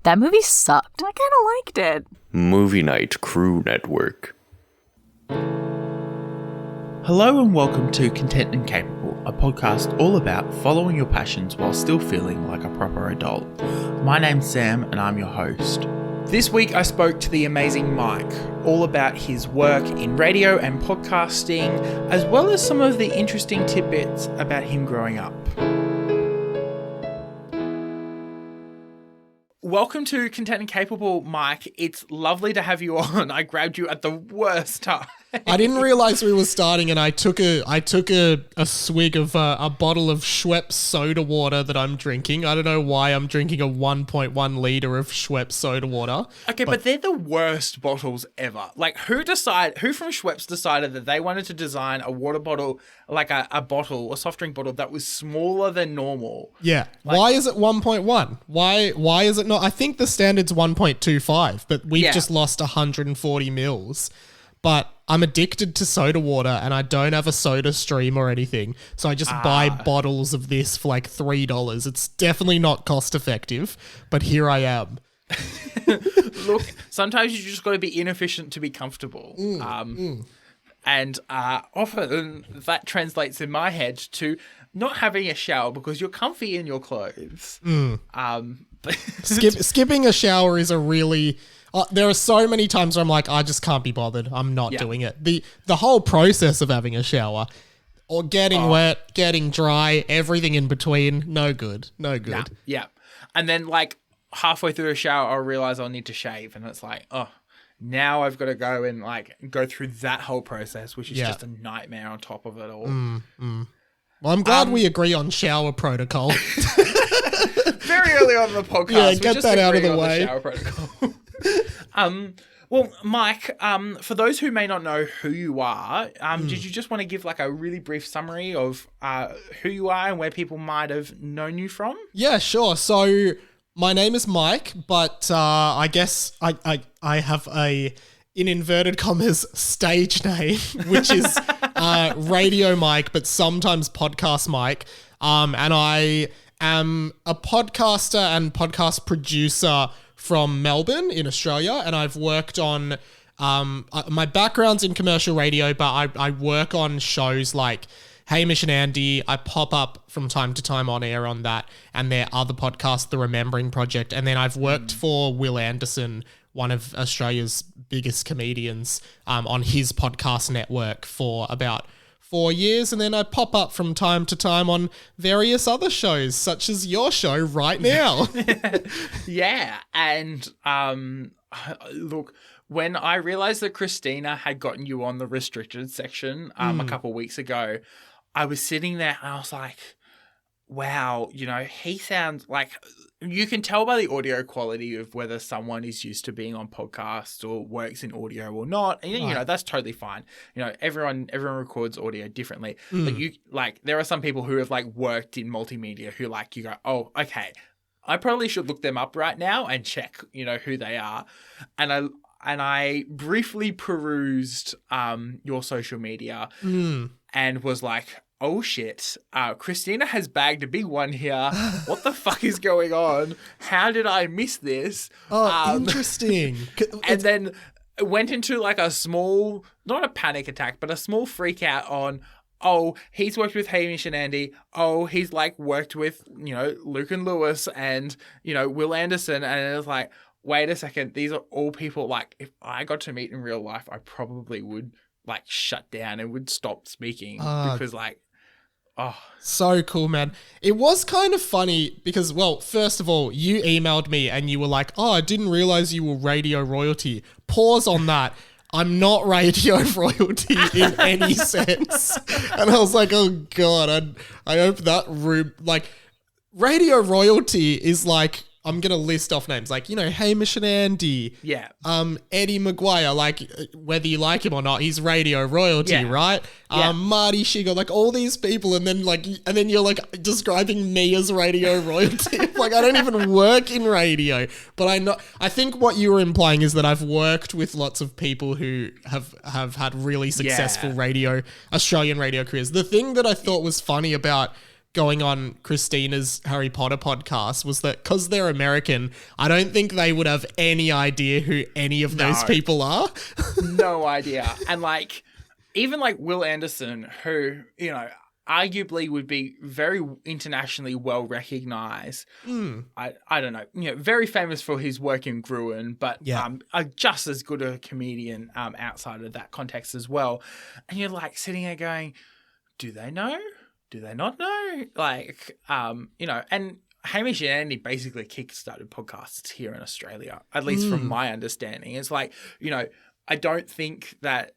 That movie sucked. I kind of liked it. Movie Night Crew Network. Hello and welcome to Content and Capable, a podcast all about following your passions while still feeling like a proper adult. My name's Sam and I'm your host. This week I spoke to the amazing Mike, all about his work in radio and podcasting, as well as some of the interesting tidbits about him growing up. Welcome to Content and Capable, Mike. It's lovely to have you on. I grabbed you at the worst time. I didn't realize we were starting, and I took a swig of a bottle of Schweppes soda water that I'm drinking. I don't know why I'm drinking a 1.1 liter of Schweppes soda water. Okay, but they're the worst bottles ever. Like, who from Schweppes decided that they wanted to design a water bottle, like a soft drink bottle that was smaller than normal? Yeah. Why is it 1.1? Why is it not? I think the standard's 1.25, but we've just lost 140 mils. But I'm addicted to soda water and I don't have a soda stream or anything. So I just buy bottles of this for like $3. It's definitely not cost effective, but here I am. Look, sometimes you just got to be inefficient to be comfortable. And often that translates in my head to not having a shower because you're comfy in your clothes. Skipping a shower is a really... there are so many times where I'm like, I just can't be bothered. I'm not doing it. The whole process of having a shower or getting wet, getting dry, everything in between, no good. Nah, yeah. And then like halfway through a shower, I'll realize I'll need to shave. And it's like, now I've got to go and like go through that whole process, which is just a nightmare on top of it all. Well, I'm glad we agree on shower protocol. Very early on in the podcast. Yeah, get that out of the way. Shower protocol. Well, Mike, for those who may not know who you are, did you just want to give like a really brief summary of who you are and where people might have known you from? Yeah, sure. So my name is Mike, but I guess I have in inverted commas, stage name, which is Radio Mike, but sometimes Podcast Mike. And I am a podcaster and podcast producer from Melbourne in Australia, and I've worked on my background's in commercial radio, but I work on shows like Hamish and Andy. I pop up from time to time on air on that, and their other podcast, The Remembering Project. And then I've worked for Will Anderson, one of Australia's biggest comedians, on his podcast network for about 4 years, and then I pop up from time to time on various other shows, such as your show right now. Yeah, and look, when I realized that Christina had gotten you on the restricted section a couple of weeks ago, I was sitting there and I was like, wow, he sounds like... You can tell by the audio quality of whether someone is used to being on podcasts or works in audio or not. And, that's totally fine. Everyone records audio differently. But there are some people who have like worked in multimedia who like, you go, oh, okay, I probably should look them up right now and check, who they are. And I briefly perused your social media and was like, oh shit, Christina has bagged a big one here. What the fuck is going on? How did I miss this? Interesting. And then went into like a small, not a panic attack, but a small freak out on, he's worked with Hamish and Andy. He's like worked with, Luke and Lewis and, Will Anderson. And it was like, wait a second, these are all people like, if I got to meet in real life, I probably would like shut down and would stop speaking because like, so cool, man. It was kind of funny because, well, first of all, you emailed me and you were like, I didn't realize you were radio royalty. Pause on that. I'm not radio royalty in any sense. And I was like, oh God, I hope that room, like radio royalty is like, I'm going to list off names like, Hamish and Andy. Yeah. Eddie Maguire, like whether you like him or not, he's radio royalty, right? Yeah. Marty Shigo, like all these people. And then you're like describing me as radio royalty. Like I don't even work in radio, but I think what you were implying is that I've worked with lots of people who have had really successful Australian radio careers. The thing that I thought was funny about going on Christina's Harry Potter podcast was that because they're American, I don't think they would have any idea who any of those people are. No idea. And like, even like Will Anderson, who, you know, arguably would be very internationally well recognized. I don't know, you know, very famous for his work in Gruen, but just as good a comedian outside of that context as well. And you're like sitting there going, do they know? Do they not know? Like, you know, and Hamish and Andy basically kickstarted podcasts here in Australia, at least from my understanding. It's like, you know, I don't think that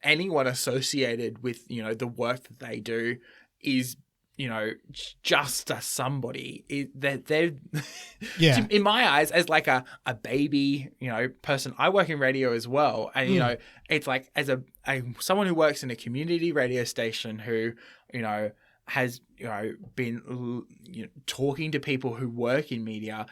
anyone associated with, you know, the work that they do is, you know, just a somebody. They're in my eyes, as like a baby, you know, person. I work in radio as well, and you know, it's like as a someone who works in a community radio station who, you know, has, you know, been, you know, talking to people who work in media.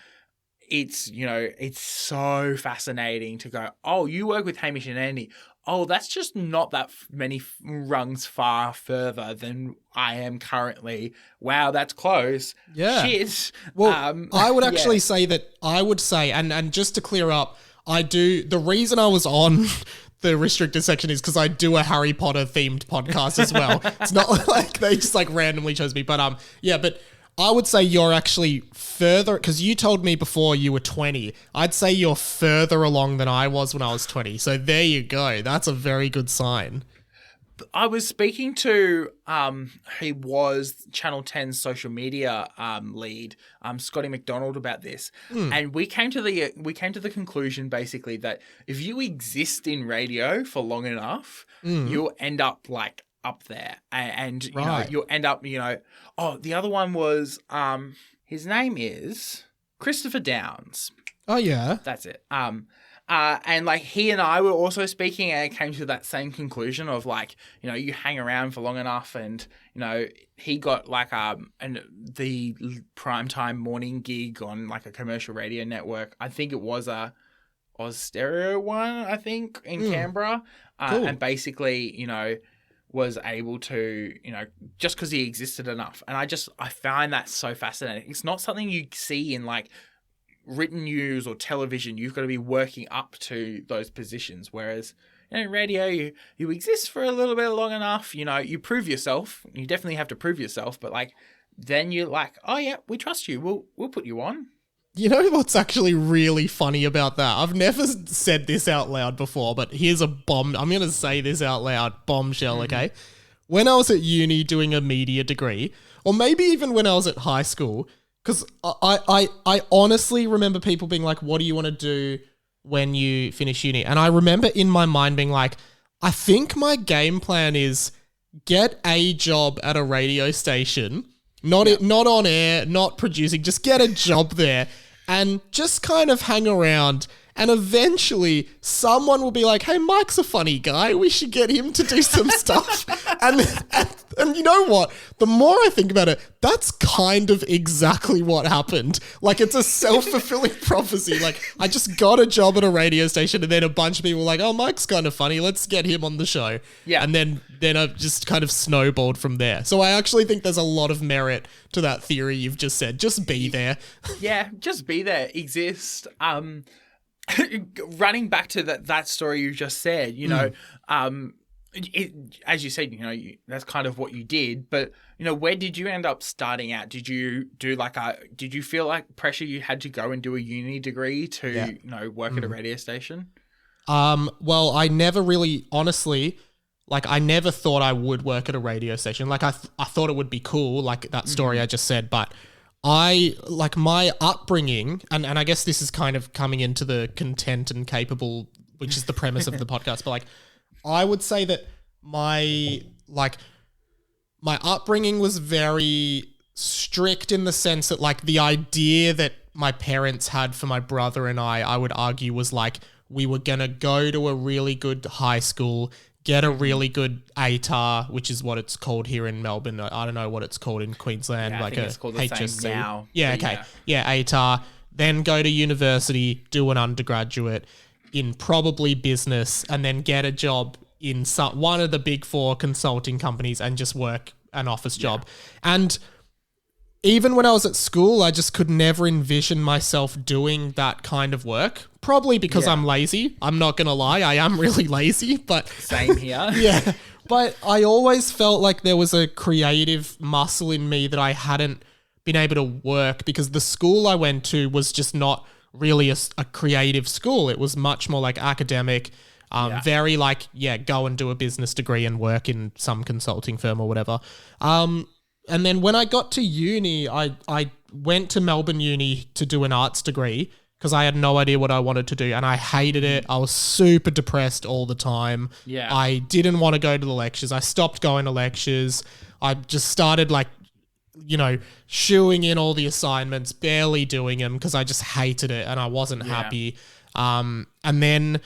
It's, you know, it's so fascinating to go, oh, you work with Hamish and Andy. Oh, that's just not that many rungs far further than I am currently. Wow, that's close. Yeah. Shit. Well, I would actually say that I would say, and just to clear up, the reason I was on the restricted section is because I do a Harry Potter themed podcast as well. It's not like they just like randomly chose me, but but I would say you're actually further, because you told me before you were 20. I'd say you're further along than I was when I was 20. So there you go. That's a very good sign. I was speaking to he was Channel 10's social media lead, Scotty McDonald, about this, and we came to the conclusion basically that if you exist in radio for long enough, you'll end up like up there, and you know, you'll end up, you know, oh, the other one was his name is Christopher Downs. Oh yeah, that's it. And like he and I were also speaking and came to that same conclusion of like, you know, you hang around for long enough, and you know, he got like the primetime morning gig on like a commercial radio network. I think it was a Oz Stereo one, I think, in Canberra, cool. And basically, you know, was able to, you know, just because he existed enough. And I find that so fascinating. It's not something you see in like written news or television. You've got to be working up to those positions. Whereas, you know, radio, you exist for a little bit long enough, you know, you prove yourself. You definitely have to prove yourself, but like, then you're like, oh yeah, we trust you. We'll put you on. You know what's actually really funny about that? I've never said this out loud before, but here's a bomb. I'm going to say this out loud. Bombshell, okay? When I was at uni doing a media degree, or maybe even when I was at high school, because I honestly remember people being like, what do you want to do when you finish uni? And I remember in my mind being like, I think my game plan is get a job at a radio station, not on air, not producing, just get a job there. And just kind of hang around, and eventually someone will be like, hey, Mike's a funny guy. We should get him to do some stuff. And you know what? The more I think about it, that's kind of exactly what happened. Like, it's a self-fulfilling prophecy. Like, I just got a job at a radio station, and then a bunch of people were like, oh, Mike's kind of funny. Let's get him on the show. Yeah. And then I just kind of snowballed from there. So I actually think there's a lot of merit to that theory you've just said. Just be there. Yeah, just be there. Exist. Running back to that story you just said, you know, as you said, you know, that's kind of what you did. But, you know, where did you end up starting out? Did you did you feel like pressure you had to go and do a uni degree to, you know, work at a radio station? Well, I never really, honestly, like, I never thought I would work at a radio station. Like, I thought it would be cool, like that story I just said, but like my upbringing, and I guess this is kind of coming into the content and capable, which is the premise of the podcast, but like, I would say that my upbringing was very strict in the sense that like the idea that my parents had for my brother and I would argue was like, we were going to go to a really good high school, get a really good ATAR, which is what it's called here in Melbourne. I don't know what it's called in Queensland, like like it's called the HSC. same now. Yeah, okay. Yeah, ATAR. Then go to university, do an undergraduate in probably business, and then get a job in one of the big four consulting companies and just work an office job. And even when I was at school, I just could never envision myself doing that kind of work. Probably because I'm lazy. I'm not going to lie. I am really lazy, but Same here. yeah. But I always felt like there was a creative muscle in me that I hadn't been able to work, because the school I went to was just not really a creative school. It was much more like academic, very like, go and do a business degree and work in some consulting firm or whatever. And then when I got to uni, I went to Melbourne Uni to do an arts degree because I had no idea what I wanted to do, and I hated it. I was super depressed all the time. Yeah. I didn't want to go to the lectures. I stopped going to lectures. I just started shooing in all the assignments, barely doing them because I just hated it and I wasn't happy. And then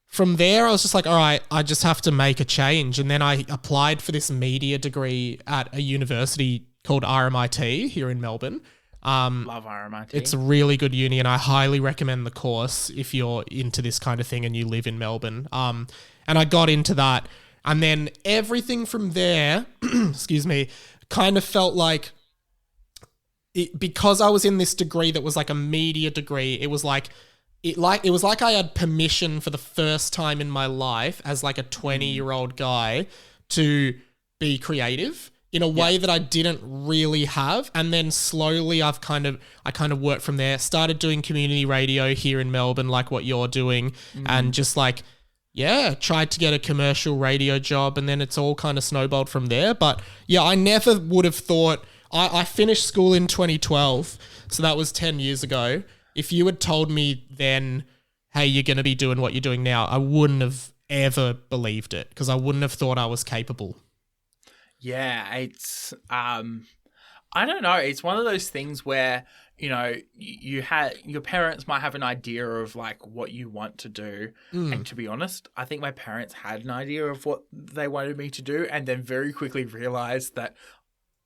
from there, I was just like, all right, I just have to make a change. And then I applied for this media degree at a university called RMIT here in Melbourne. Love RMIT. It's a really good uni, and I highly recommend the course if you're into this kind of thing and you live in Melbourne. And I got into that. And then everything from there, excuse me, kind of felt like, because I was in this degree that was like a media degree, it was like I had permission for the first time in my life as like a 20-year-old guy to be creative in a way that I didn't really have. And then slowly I kind of worked from there, started doing community radio here in Melbourne, like what you're doing, and just like, tried to get a commercial radio job, and then it's all kind of snowballed from there. But yeah, I never would have thought, I finished school in 2012, so that was 10 years ago. If you had told me then, hey, you're going to be doing what you're doing now, I wouldn't have ever believed it, because I wouldn't have thought I was capable. Yeah, it's I don't know. It's one of those things where, your parents might have an idea of like what you want to do. And to be honest, I think my parents had an idea of what they wanted me to do, and then very quickly realized that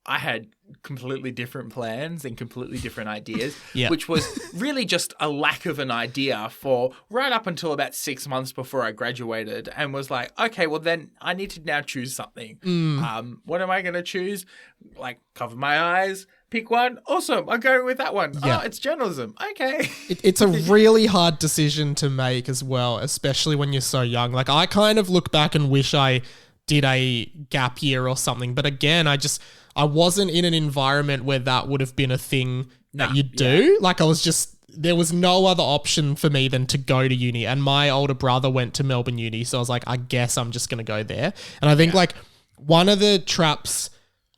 I had completely different plans and completely different ideas, which was really just a lack of an idea for right up until about 6 months before I graduated, and was like, okay, well then I need to now choose something. What am I going to choose? Like, cover my eyes, pick one. Awesome. I'm going with that one. Yeah. Oh, it's journalism. Okay. It's a really hard decision to make as well, especially when you're so young. Like, I kind of look back and wish I did a gap year or something. But again, I wasn't in an environment where that would have been a thing that you do. Like, there was no other option for me than to go to uni. And my older brother went to Melbourne Uni. So I was like, I guess I'm just going to go there. And I think like one of the traps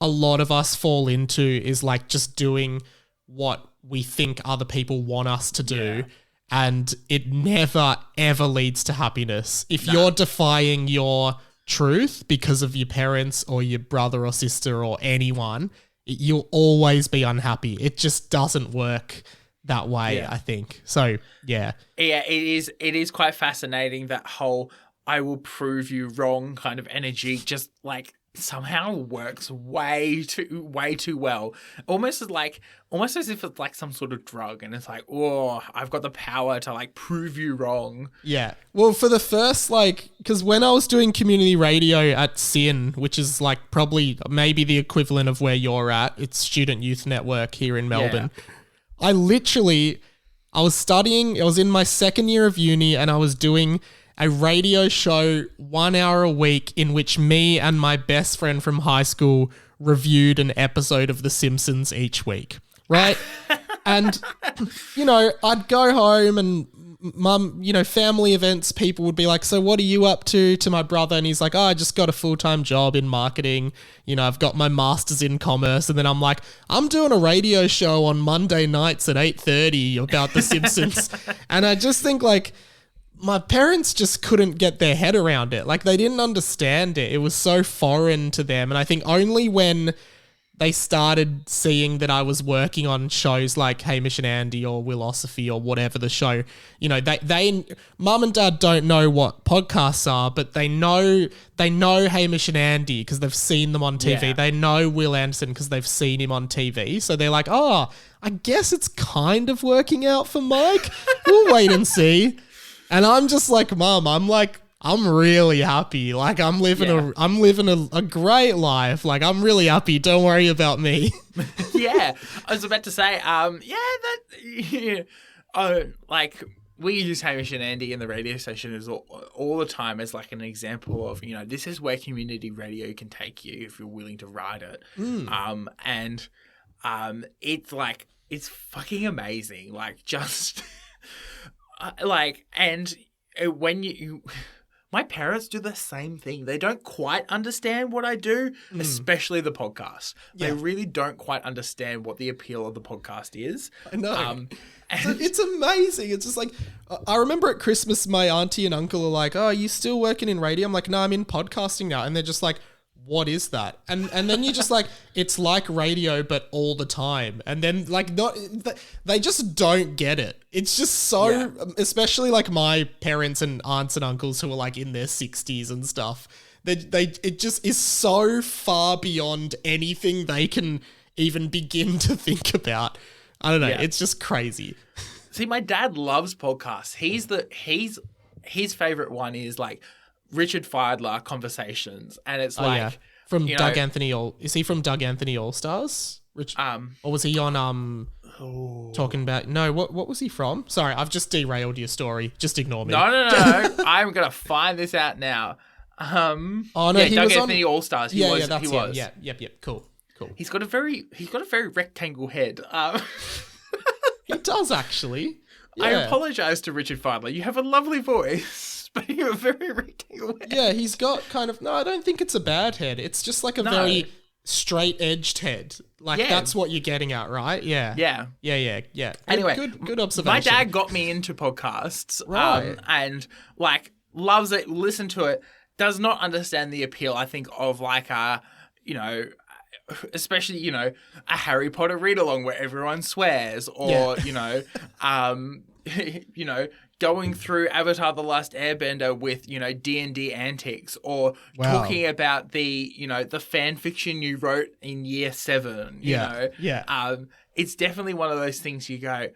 a lot of us fall into is like just doing what we think other people want us to do. Yeah. And it never, ever leads to happiness. If you're defying your truth because of your parents or your brother or sister or anyone, you'll always be unhappy. It just doesn't work that way, I think. So, yeah. Yeah, it is quite fascinating, that whole I will prove you wrong kind of energy just like somehow works way too well. Almost as if it's like some sort of drug, and it's like, oh, I've got the power to like prove you wrong. Yeah. Well, for the first, because when I was doing community radio at SYN, which is like probably maybe the equivalent of where you're at, it's Student Youth Network here in Melbourne. Yeah. I was studying, I was in my second year of uni, and I was doing a radio show 1 hour a week in which me and my best friend from high school reviewed an episode of The Simpsons each week, right? And, I'd go home and mum, family events, people would be like, so what are you up to my brother? And he's like, I just got a full-time job in marketing. I've got my master's in commerce. And then I'm like, I'm doing a radio show on Monday nights at 8:30 about The Simpsons. And I just think like, my parents just couldn't get their head around it. Like, they didn't understand it. It was so foreign to them. And I think only when they started seeing that I was working on shows like Hamish and Andy or Willosophy or whatever the show, they mum and dad don't know what podcasts are, but they know Hamish and Andy because they've seen them on TV. Yeah. They know Will Anderson because they've seen him on TV. So they're like, oh, I guess it's kind of working out for Mike. We'll wait and see. And I'm just like, Mum, I'm I'm really happy. Like I'm living a great life. Like I'm really happy. Don't worry about me. Yeah, I was about to say, like we use Hamish and Andy in the radio station as all the time as like an example of, this is where community radio can take you if you're willing to ride it. It's like, it's fucking amazing. Like just and when my parents do the same thing. They don't quite understand what I do, especially the podcast. Yeah. They really don't quite understand what the appeal of the podcast is. I know. It's amazing. It's just like, I remember at Christmas, my auntie and uncle are like, "Oh, are you still working in radio?" I'm like, "No, I'm in podcasting now." And they're just like, "What is that?" And then you just like, it's like radio, but all the time. And then like, they just don't get it. It's just so, especially like my parents and aunts and uncles who are like in their 60s and stuff. It just is so far beyond anything they can even begin to think about. I don't know. Yeah. It's just crazy. See, my dad loves podcasts. His favorite one is like Richard Feidler Conversations, and it's from Doug Anthony. Is he from Doug Anthony All Stars? Or was he on talking about? No, what was he from? Sorry, I've just derailed your story. Just ignore me. No. I'm gonna find this out now. Doug Anthony All Stars. He was. Yep. Cool. He's got a very rectangle head. He does actually. Yeah. I apologize to Richard Feidler. You have a lovely voice, but you have a very rectangle head. Yeah, he's got kind of... No, I don't think it's a bad head. It's just like a very straight-edged head. Like, that's what you're getting at, right? Yeah. Yeah. Anyway, good observation. My dad got me into podcasts. Right. And, like, loves it, listen to it, does not understand the appeal, I think, of, like, especially, a Harry Potter read-along where everyone swears, or, going through Avatar The Last Airbender with, D&D antics, or talking about the fan fiction you wrote in year 7, you know. Yeah. It's definitely one of those things you go,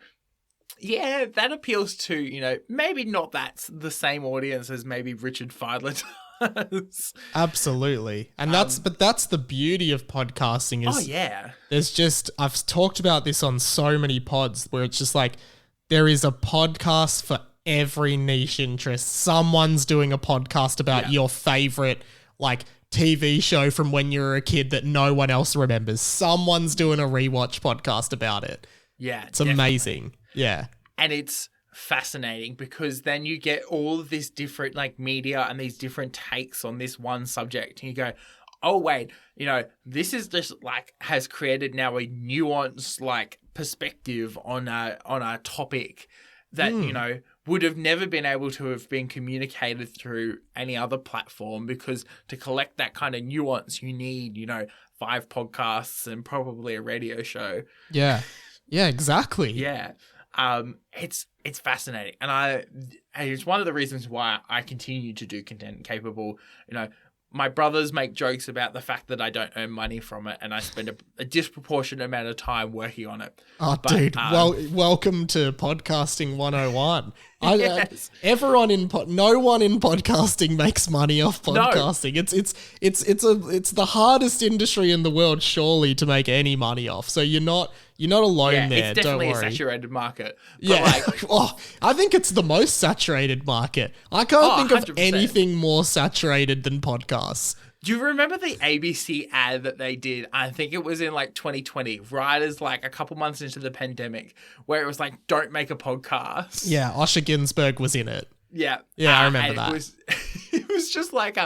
yeah, that appeals to, maybe not that's the same audience as maybe Richard Feidler does. Absolutely. And that's the beauty of podcasting is there's just, I've talked about this on so many pods where it's just like there is a podcast for every niche interest. Someone's doing a podcast about your favorite like TV show from when you were a kid that no one else remembers. Someone's doing a rewatch podcast about it. Yeah. It's amazing. Yeah. And it's fascinating because then you get all of this different like media and these different takes on this one subject, and you go, oh wait, this is just like has created now a nuanced like perspective on a topic that would have never been able to have been communicated through any other platform, because to collect that kind of nuance you need 5 podcasts and probably a radio show. Yeah exactly. It's fascinating, and it's one of the reasons why I continue to do Content Capable. My brothers make jokes about the fact that I don't earn money from it, and I spend a disproportionate amount of time working on it. Oh, dude! Welcome to podcasting 101. Yes. No one in podcasting makes money off podcasting. No. It's the hardest industry in the world, surely, to make any money off. So you're not alone there. It's definitely don't worry. a saturated market. I think it's the most saturated market. I can't think of 100%. Anything more saturated than podcasts. Do you remember the ABC ad that they did? I think it was in like 2020, right as like a couple months into the pandemic, where it was like, don't make a podcast. Yeah, Osher Ginsburg was in it. Yeah. Yeah, I remember that. It was just like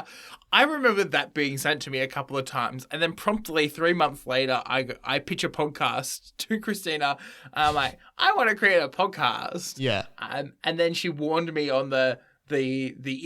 I remember that being sent to me a couple of times, and then promptly 3 months later, I pitch a podcast to Christina. I'm like, I want to create a podcast. Yeah. And then she warned me on the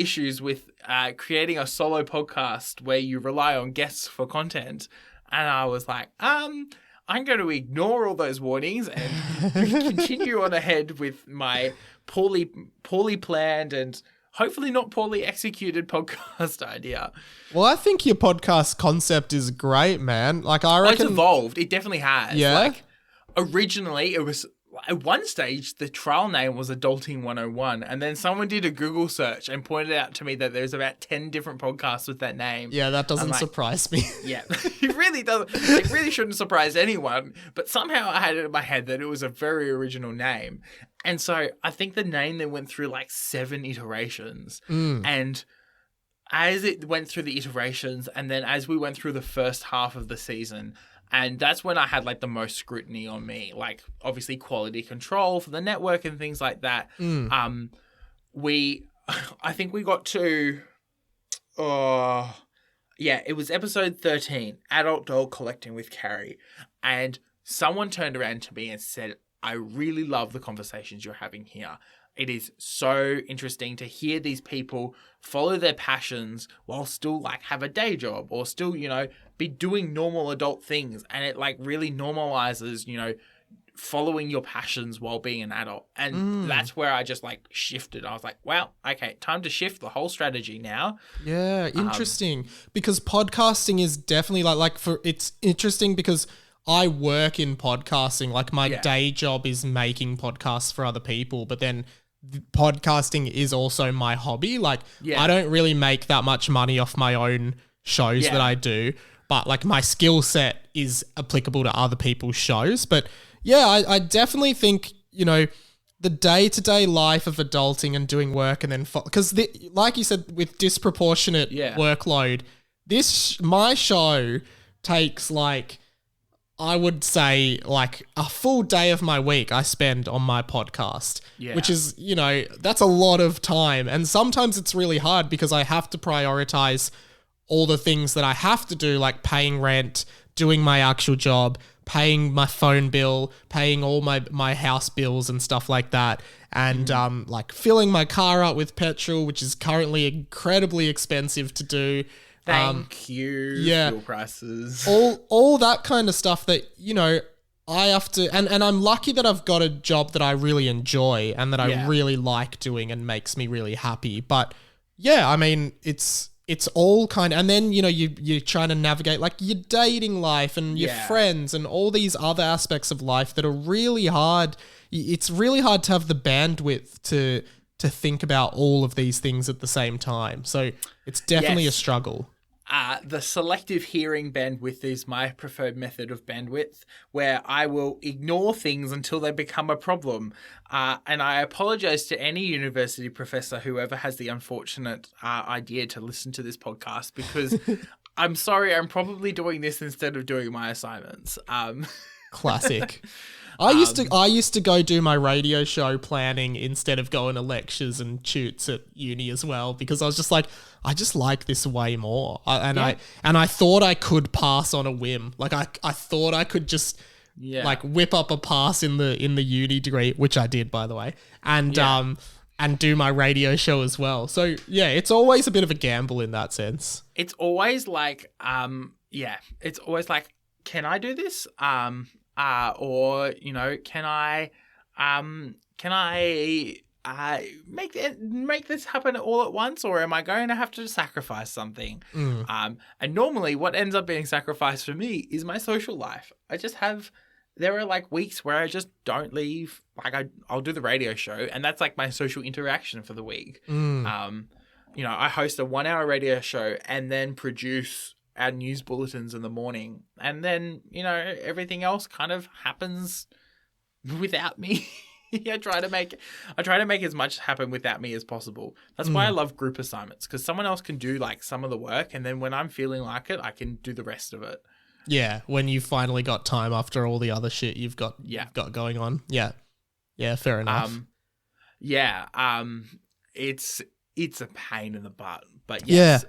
issues with creating a solo podcast where you rely on guests for content. And I was like, I'm going to ignore all those warnings and continue on ahead with my poorly planned and hopefully not poorly executed podcast idea. Well, I think your podcast concept is great, man. Like, I reckon... it's evolved. It definitely has. Yeah? Like, originally, it was at one stage, the trial name was Adulting 101, and then someone did a Google search and pointed out to me that there's about 10 different podcasts with that name. Yeah, that doesn't surprise me. Yeah, it really doesn't. It really shouldn't surprise anyone, but somehow I had it in my head that it was a very original name. And so I think the name then went through like 7 iterations. And as it went through the iterations, and then as we went through the first half of the season, and that's when I had like the most scrutiny on me, like obviously quality control for the network and things like that. I think we got to, it was episode 13, Adult Doll Collecting with Carrie. And someone turned around to me and said, I really love the conversations you're having here. It is so interesting to hear these people follow their passions while still like have a day job or still, be doing normal adult things. And it like really normalizes, following your passions while being an adult. And that's where I just like shifted. I was like, well, okay, time to shift the whole strategy now. Yeah, interesting. Because podcasting is definitely it's interesting because I work in podcasting. Like my day job is making podcasts for other people, but then podcasting is also my hobby. Like I don't really make that much money off my own shows that I do, but like my skill set is applicable to other people's shows. But yeah, I definitely think, the day-to-day life of adulting and doing work and then, because like you said, with disproportionate workload, my show takes like, I would say like a full day of my week I spend on my podcast, which is, that's a lot of time. And sometimes it's really hard because I have to prioritize all the things that I have to do, like paying rent, doing my actual job, paying my phone bill, paying all my house bills and stuff like that. And like filling my car up with petrol, which is currently incredibly expensive to do. Thank you. Fuel prices. All that kind of stuff that, I have to, and I'm lucky that I've got a job that I really enjoy and that I really like doing and makes me really happy. But yeah, I mean, it's all kind of, and then, you're trying to navigate like your dating life and your friends and all these other aspects of life that are really hard. It's really hard to have the bandwidth to think about all of these things at the same time. So it's definitely a struggle. The selective hearing bandwidth is my preferred method of bandwidth, where I will ignore things until they become a problem. And I apologize to any university professor who ever has the unfortunate idea to listen to this podcast, because I'm sorry, I'm probably doing this instead of doing my assignments. Classic. I used to go do my radio show planning instead of going to lectures and tutes at uni as well, because I was just like, I just like this way more. I thought I could pass on a whim. Like I thought I could just like whip up a pass in the uni degree, which I did, by the way, and do my radio show as well. So yeah, it's always a bit of a gamble in that sense. It's always like, it's always like, can I do this? Or, can I make this happen all at once, or am I going to have to sacrifice something? And normally what ends up being sacrificed for me is my social life. There are like weeks where I just don't leave. Like I'll do the radio show, and that's like my social interaction for the week. I host a 1-hour radio show and then produce our news bulletins in the morning, and then everything else kind of happens without me. I try to make as much happen without me as possible. That's why I love group assignments, because someone else can do like some of the work, and then when I'm feeling like it, I can do the rest of it. Yeah, when you finally got time after all the other shit you've got going on. Yeah, fair enough. It's a pain in the butt, but yes.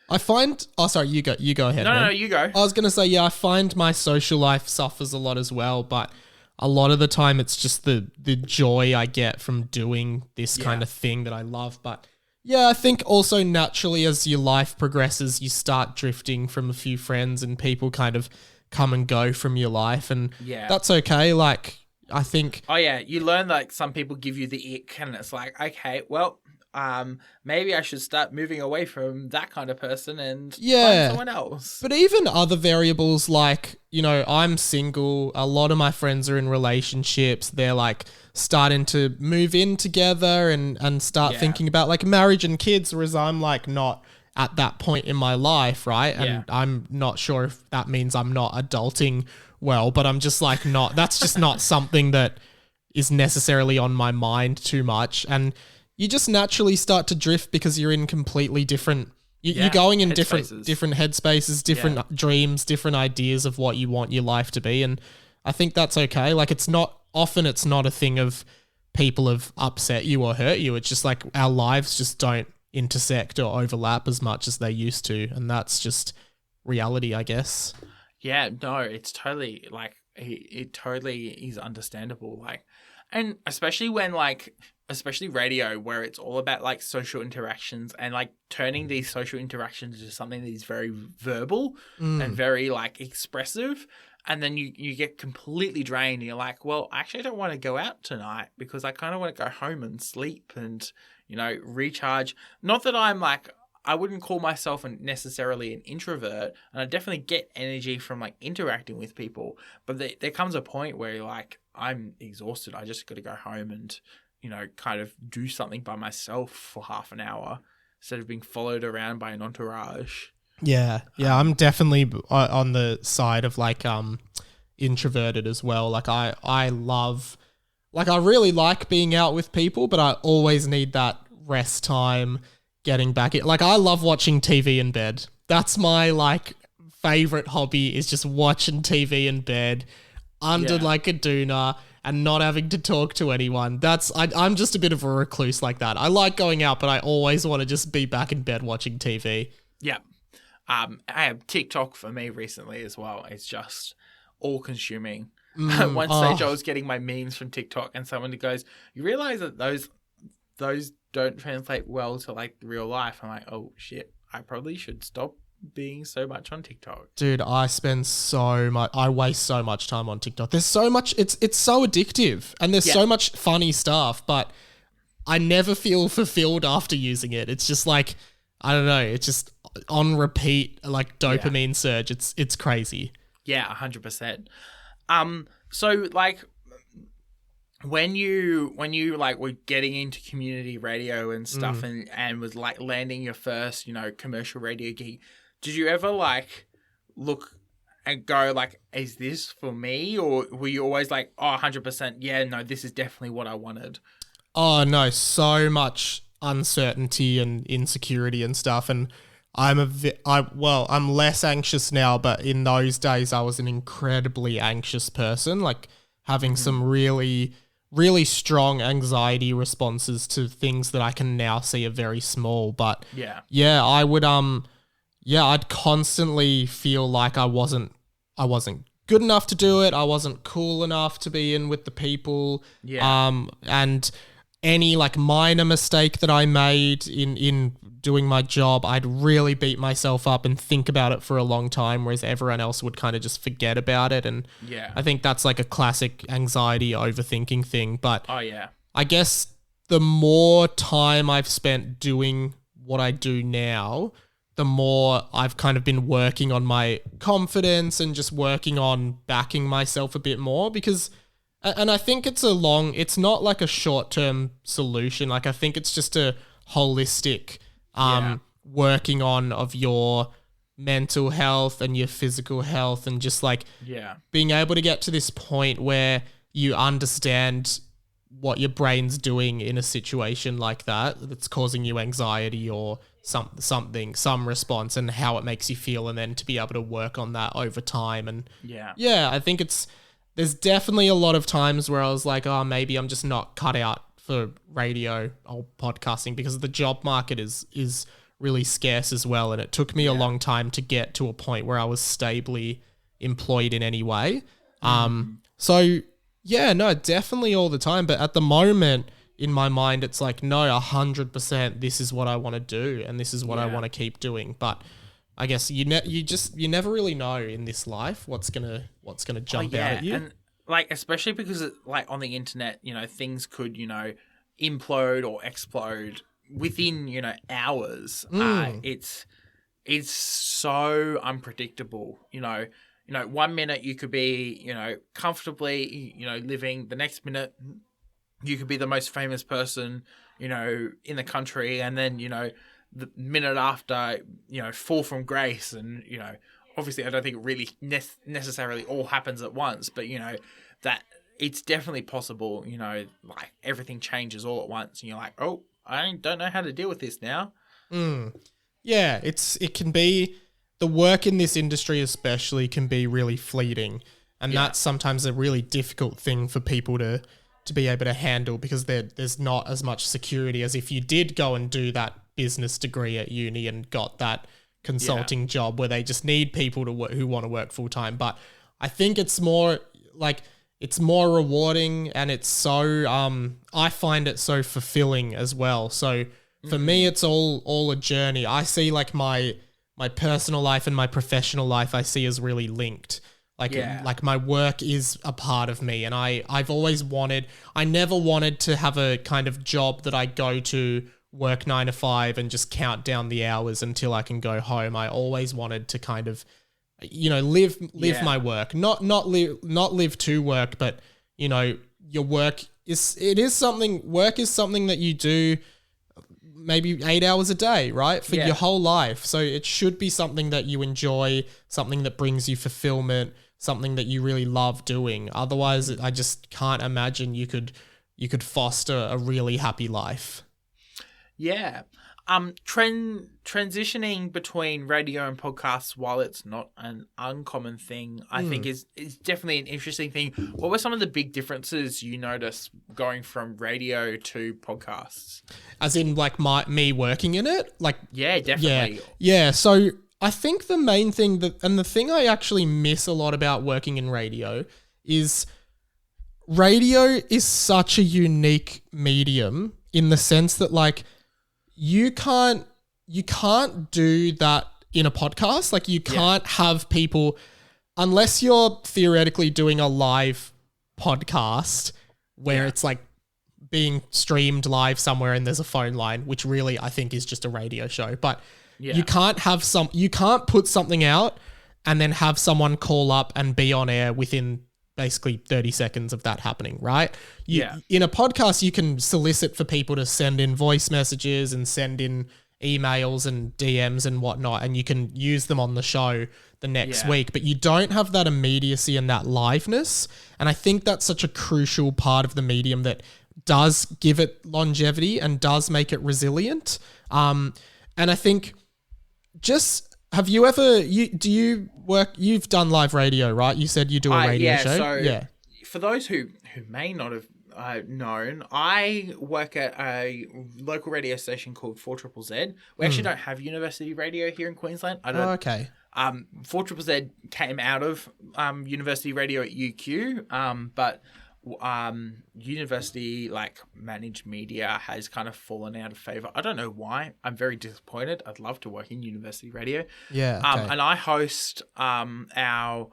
I find... Oh, sorry, you go ahead. No, you go. I was going to say, I find my social life suffers a lot as well, but a lot of the time it's just the joy I get from doing this kind of thing that I love. But yeah, I think also naturally as your life progresses, you start drifting from a few friends and people kind of come and go from your life, and that's okay. Like, I think... Oh, yeah, you learn like some people give you the ick, and it's like, okay, well... maybe I should start moving away from that kind of person and Yeah. find someone else. But even other variables like, I'm single, a lot of my friends are in relationships, they're like starting to move in together and start thinking about like marriage and kids, whereas I'm like not at that point in my life, right? And I'm not sure if that means I'm not adulting well, but I'm just like that's just not something that is necessarily on my mind too much. And you just naturally start to drift because you're in completely different... You're going in different headspaces, different dreams, different ideas of what you want your life to be. And I think that's okay. Like it's not a thing of people have upset you or hurt you. It's just like our lives just don't intersect or overlap as much as they used to. And that's just reality, I guess. Yeah, no, it's totally like, it totally is understandable. Like, and especially when especially radio, where it's all about like social interactions and like turning these social interactions into something that is very verbal and very like expressive. And then you get completely drained and you're like, well, I actually don't want to go out tonight because I kind of want to go home and sleep and, recharge. Not that I'm like, I wouldn't call myself necessarily an introvert, and I definitely get energy from like interacting with people. But there comes a point where you're like, I'm exhausted. I just got to go home and, kind of do something by myself for half an hour instead of being followed around by an entourage. Yeah. I'm definitely on the side of like introverted as well. Like I really like being out with people, but I always need that rest time. Getting back in, like I love watching TV in bed. That's my like favorite hobby, is just watching TV in bed under like a doona and not having to talk to anyone. I'm just a bit of a recluse like that. I like going out, but I always want to just be back in bed watching TV. Yeah. I have TikTok for me recently as well. It's just all consuming. One stage I was getting my memes from TikTok and someone goes, you realize that those don't translate well to like real life. I'm like, oh shit, I probably should stop being so much on TikTok. Dude, I waste so much time on TikTok. There's so much, it's so addictive and there's so much funny stuff, but I never feel fulfilled after using it. It's just like, I don't know, it's just on repeat, like dopamine surge. It's crazy. Yeah, 100%. So like, when you like were getting into community radio and stuff and was like landing your first, commercial radio gig, did you ever like look and go like, is this for me? Or were you always like, oh, 100%, yeah, no, this is definitely what I wanted? Oh no, so much uncertainty and insecurity and stuff. And I'm less anxious now, but in those days I was an incredibly anxious person, like having some really strong anxiety responses to things that I can now see are very small. But I would I'd constantly feel like I wasn't good enough to do it. I wasn't cool enough to be in with the people. And any like minor mistake that I made in doing my job, I'd really beat myself up and think about it for a long time, whereas everyone else would kind of just forget about it. And I think that's like a classic anxiety overthinking thing. But I guess the more time I've spent doing what I do now, the more I've kind of been working on my confidence and just working on backing myself a bit more, because and I think it's not like a short-term solution. Like I think it's just a holistic working on of your mental health and your physical health, and just like being able to get to this point where you understand what your brain's doing in a situation like that's causing you anxiety or some response, and how it makes you feel, and then to be able to work on that over time. And I think there's definitely a lot of times where I was like, oh, maybe I'm just not cut out for radio or podcasting, because the job market is really scarce as well. And it took me a long time to get to a point where I was stably employed in any way. Definitely all the time. But at the moment in my mind, it's like, no, 100%, this is what I want to do. And this is what I want to keep doing. But I guess you never really know in this life what's gonna jump out at you. And like, especially because like on the internet, things could, implode or explode within, hours. It's so unpredictable. 1 minute you could be, comfortably, living. The next minute you could be the most famous person, in the country. And then, the minute after, fall from grace. And, obviously I don't think it really necessarily all happens at once, but, that it's definitely possible, like everything changes all at once and you're like, oh, I don't know how to deal with this now. Yeah, it can be, the work in this industry especially can be really fleeting. And that's sometimes a really difficult thing for people to be able to handle, because there's not as much security as if you did go and do that business degree at uni and got that consulting job where they just need people to who want to work full time. But I think it's more like, it's more rewarding, and it's so, I find it so fulfilling as well. So for me, it's all a journey. I see like my personal life and my professional life I see as really linked. Like my work is a part of me, and I've always wanted, I never wanted to have a kind of job that I go to, work 9 to 5 and just count down the hours until I can go home. I always wanted to kind of, live my work, not live to work, but your work is something that you do maybe 8 hours a day, right? For your whole life. So it should be something that you enjoy, something that brings you fulfillment, something that you really love doing. Otherwise, I just can't imagine you could foster a really happy life. Yeah. Transitioning between radio and podcasts, while it's not an uncommon thing, I think is definitely an interesting thing. What were some of the big differences you noticed going from radio to podcasts? As in like me working in it? Like, yeah, definitely. Yeah. So I think the main thing and the thing I actually miss a lot about working in radio is such a unique medium in the sense that like, you can't do that in a podcast. Like you can't have people, unless you're theoretically doing a live podcast where it's like being streamed live somewhere and there's a phone line, which really I think is just a radio show. But you can't put something out and then have someone call up and be on air within basically 30 seconds of that happening, right? In a podcast, you can solicit for people to send in voice messages and send in emails and DMs and whatnot, and you can use them on the show the next week, but you don't have that immediacy and that liveness. And I think that's such a crucial part of the medium that does give it longevity and does make it resilient. And I think have you ever, you've done live radio, right? You said you do a radio show. So for those who may not have known, I work at a local radio station called 4ZZZ. We actually don't have university radio here in Queensland. I don't. Oh, okay. 4ZZZ came out of university radio at UQ, but university like managed media has kind of fallen out of favor. I don't know why. I'm very disappointed. I'd love to work in university radio. Yeah. Okay. And I host our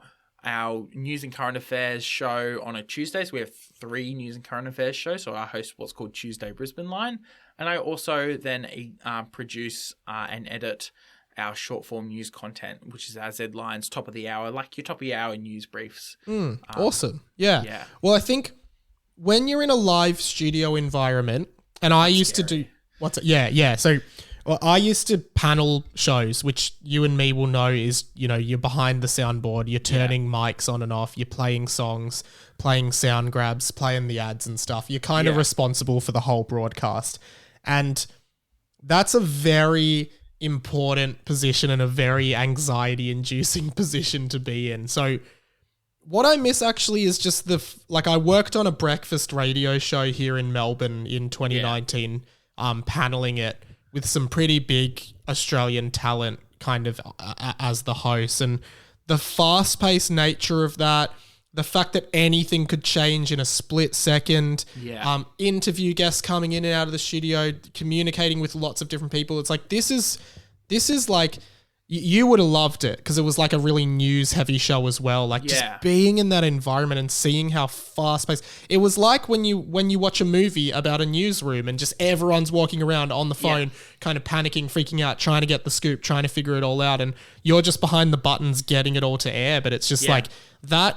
news and current affairs show on a Tuesday. So we have 3 news and current affairs shows. So I host what's called Tuesday Brisbane Line, and I also then produce and edit our short form news content, which is our Z Lines top of the hour, like your top of the hour news briefs. Awesome. Yeah. Well, I think when you're in a live studio environment, and I used to do So I used to panel shows, which you and me will know is, you're behind the soundboard, you're turning mics on and off, you're playing songs, playing sound grabs, playing the ads and stuff. You're kind of responsible for the whole broadcast. And that's a very important position and a very anxiety-inducing position to be in. So what I miss actually is just I worked on a breakfast radio show here in Melbourne in 2019, paneling it with some pretty big Australian talent kind of as the host. And the fast-paced nature of that, the fact that anything could change in a split second, interview guests coming in and out of the studio, communicating with lots of different people. It's like, this is like, you would have loved it because it was like a really news heavy show as well. Like just being in that environment and seeing how fast paced it was, like when you watch a movie about a newsroom and just everyone's walking around on the phone, kind of panicking, freaking out, trying to get the scoop, trying to figure it all out, and you're just behind the buttons getting it all to air. But it's just like that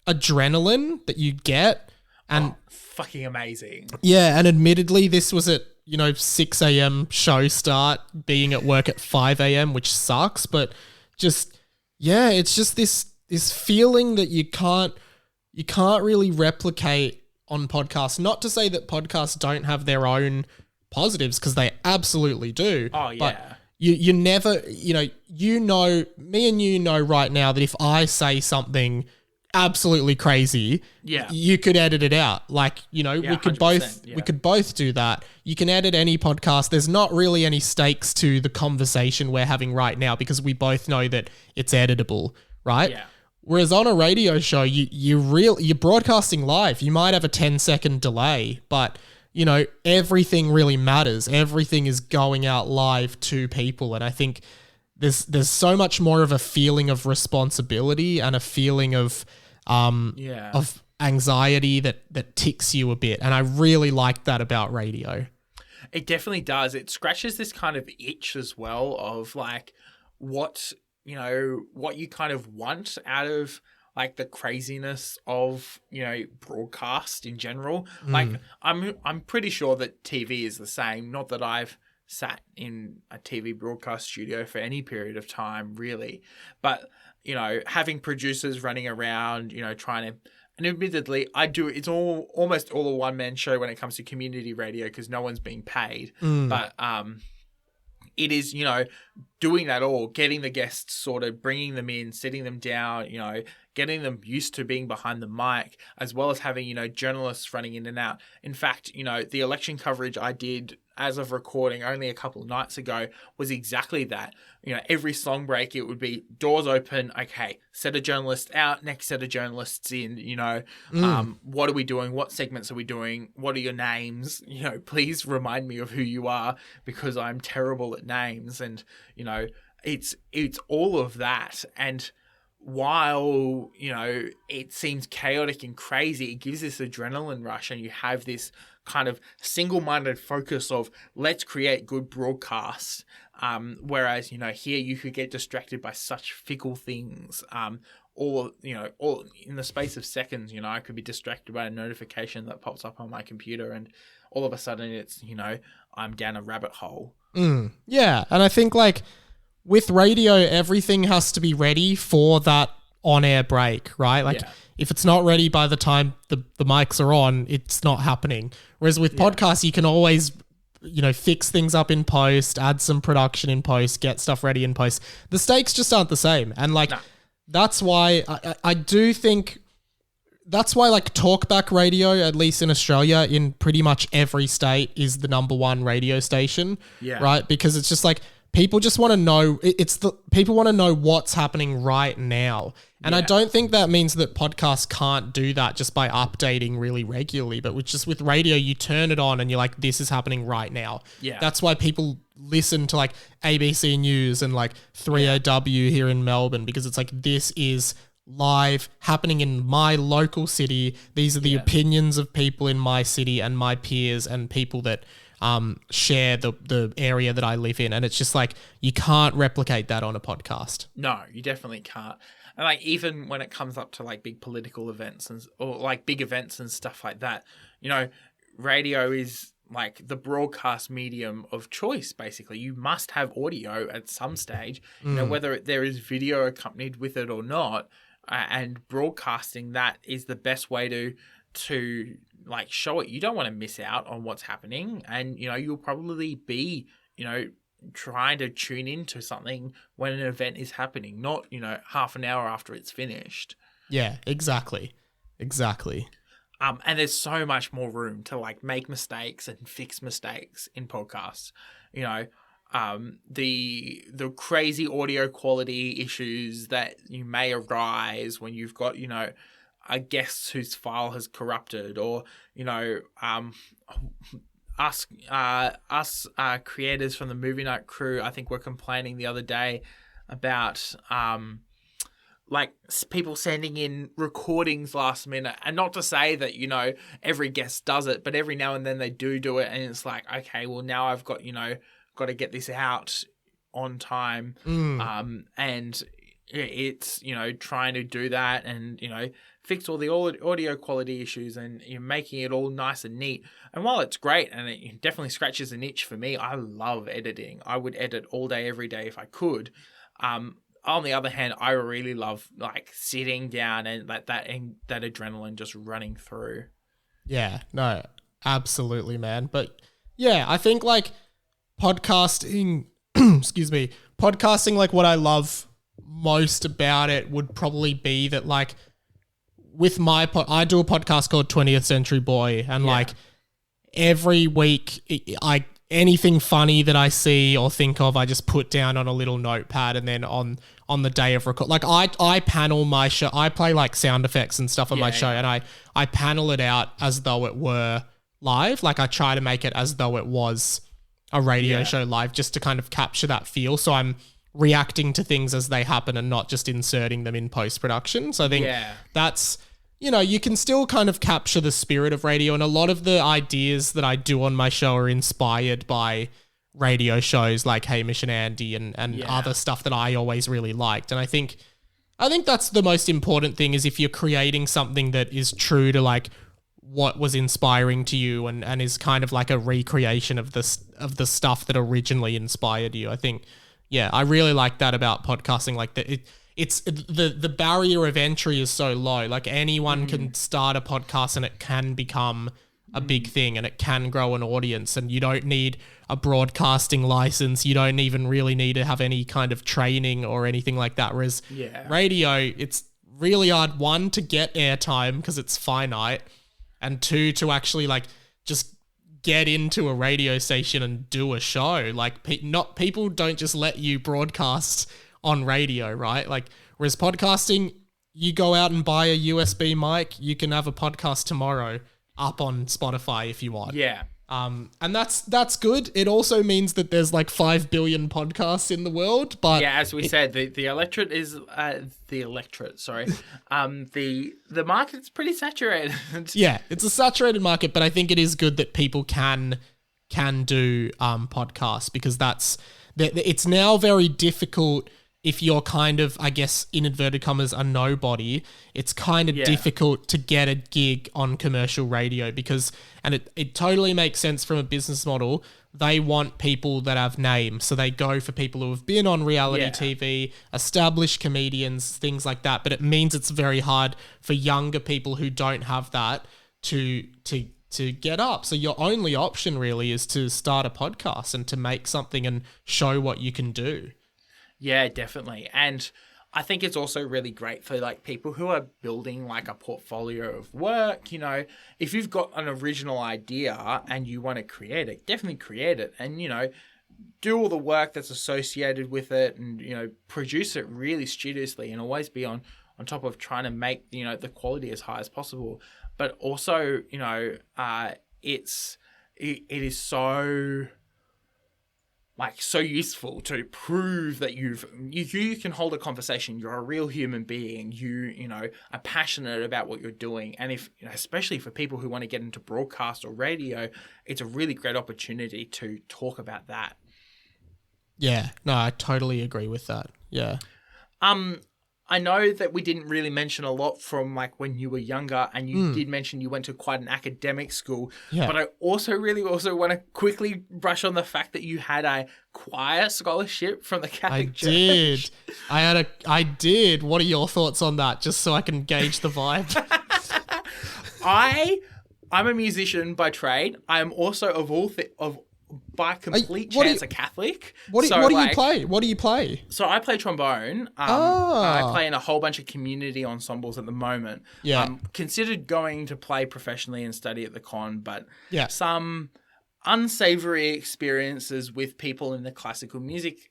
adrenaline that you get, and fucking amazing. Yeah, and admittedly, this was at 6 a.m. show start, being at work at 5 a.m., which sucks, but just, it's just this feeling that you can't really replicate on podcasts. Not to say that podcasts don't have their own positives, because they absolutely do. Oh, yeah. But you never, me and you know right now that if I say something absolutely crazy, you could edit it out. Like, we could both do that. You can edit any podcast. There's not really any stakes to the conversation we're having right now because we both know that it's editable, right? Yeah. Whereas on a radio show, you're broadcasting live. You might have a 10-second delay, but everything really matters. Everything is going out live to people, and I think there's so much more of a feeling of responsibility and a feeling of anxiety that ticks you a bit. And I really like that about radio. It definitely does. It scratches this kind of itch as well of like what you kind of want out of like the craziness of, broadcast in general. Like I'm pretty sure that TV is the same. Not that I've sat in a TV broadcast studio for any period of time, really. But, having producers running around, trying to, and admittedly, it's almost all a one-man show when it comes to community radio because no one's being paid. But it is, doing that all, getting the guests sorted, bringing them in, sitting them down, getting them used to being behind the mic, as well as having, journalists running in and out. In fact, the election coverage I did as of recording only a couple of nights ago was exactly that. Every song break, it would be doors open. Okay, set of journalists out, next set of journalists in, what are we doing? What segments are we doing? What are your names? Please remind me of who you are because I'm terrible at names. And, it's all of that. And while, it seems chaotic and crazy, it gives this adrenaline rush, and you have this kind of single-minded focus of let's create good broadcasts. Whereas, here you could get distracted by such fickle things. All in the space of seconds, I could be distracted by a notification that pops up on my computer, and all of a sudden it's, I'm down a rabbit hole. Yeah. And I think like with radio, everything has to be ready for that on-air break, right? Like if it's not ready by the time the mics are on, it's not happening. Whereas with podcasts, you can always, fix things up in post, add some production in post, get stuff ready in post. The stakes just aren't the same. And like, that's why I do think that's why like talkback radio, at least in Australia, in pretty much every state is the number one radio station, right? Because it's just like, people just want to know, people want to know what's happening right now. And I don't think that means that podcasts can't do that just by updating really regularly, but with radio, you turn it on and you're like, this is happening right now. Yeah. That's why people listen to like ABC News and like 3AW here in Melbourne, because it's like, this is live happening in my local city. These are the opinions of people in my city and my peers and people that share the area that I live in. And it's just like, you can't replicate that on a podcast. No, you definitely can't. And like, even when it comes up to like big political events or like big events and stuff like that, radio is like the broadcast medium of choice, basically. You must have audio at some stage, whether there is video accompanied with it or not. And broadcasting that is the best way to like show it. You don't want to miss out on what's happening, and you'll probably be trying to tune into something when an event is happening, not half an hour after it's finished. Yeah, exactly. And there's so much more room to like make mistakes and fix mistakes in podcasts. The crazy audio quality issues that you may arise when you've got a guest whose file has corrupted, or us creators from the Movie Night crew, I think, were complaining the other day about like people sending in recordings last minute, and not to say that, you know, every guest does it, but every now and then they do it, and it's like, okay, well, now I've got, you know, got to get this out on time. And it's, you know, trying to do that and, you know, fix all the audio quality issues, and you're making it all nice and neat. And while it's great and it definitely scratches an itch for me, I love editing. I would edit all day, every day if I could. On the other hand, I really love like sitting down and like that adrenaline just running through. Yeah, no, absolutely, man. But yeah, I think like podcasting, podcasting, like what I love most about it would probably be that like with I do a podcast called 20th Century Boy, and like every week anything funny that I see or think of, I just put down on a little notepad, and then on the day of record, like I panel my show. I play like sound effects and stuff on my show, and I panel it out as though it were live. Like I try to make it as though it was a radio show live, just to kind of capture that feel. So I'm reacting to things as they happen and not just inserting them in post-production. So I think that's, you know, you can still kind of capture the spirit of radio, and a lot of the ideas that I do on my show are inspired by radio shows like Hamish and Andy and other stuff that I always really liked. And I think that's the most important thing, is if you're creating something that is true to like what was inspiring to you and is kind of like a recreation of the stuff that originally inspired you. I think, yeah, I really like that about podcasting. Like it's the barrier of entry is so low. Like anyone can start a podcast and it can become a big thing, and it can grow an audience, and you don't need a broadcasting license. You don't even really need to have any kind of training or anything like that. Whereas radio, it's really hard, one, to get airtime because it's finite, and two, to actually like just get into a radio station and do a show. Like people don't just let you broadcast on radio, right? Like, whereas podcasting, you go out and buy a USB mic, you can have a podcast tomorrow up on Spotify if you want. Yeah. And that's good. It also means that there's like 5 billion podcasts in the world, but yeah, as we said, the market's pretty saturated. Yeah, it's a saturated market, but I think it is good that people can do podcasts, because it's now very difficult. If you're kind of, I guess, in inverted commas, a nobody, it's kind of difficult to get a gig on commercial radio, because, and it totally makes sense from a business model, they want people that have names. So they go for people who have been on reality TV, established comedians, things like that. But it means it's very hard for younger people who don't have that to get up. So your only option really is to start a podcast and to make something and show what you can do. Yeah, definitely. And I think it's also really great for like people who are building like a portfolio of work. You know, if you've got an original idea and you want to create it, definitely create it, and, you know, do all the work that's associated with it, and, you know, produce it really studiously, and always be on top of trying to make, you know, the quality as high as possible. But also, you know, it is so, like, so useful to prove that you can hold a conversation. You're a real human being. You know, are passionate about what you're doing. And if, you know, especially for people who want to get into broadcast or radio, it's a really great opportunity to talk about that. Yeah, no, I totally agree with that. Yeah. I know that we didn't really mention a lot from like when you were younger, and you did mention you went to quite an academic school. Yeah. But I also want to quickly brush on the fact that you had a choir scholarship from the Catholic Church. I did. What are your thoughts on that? Just so I can gauge the vibe. I'm a musician by trade. I am also by complete chance a Catholic. What do you play? What do you play? So I play trombone. I play in a whole bunch of community ensembles at the moment. Yeah. Considered going to play professionally and study at the con, but some unsavory experiences with people in the classical music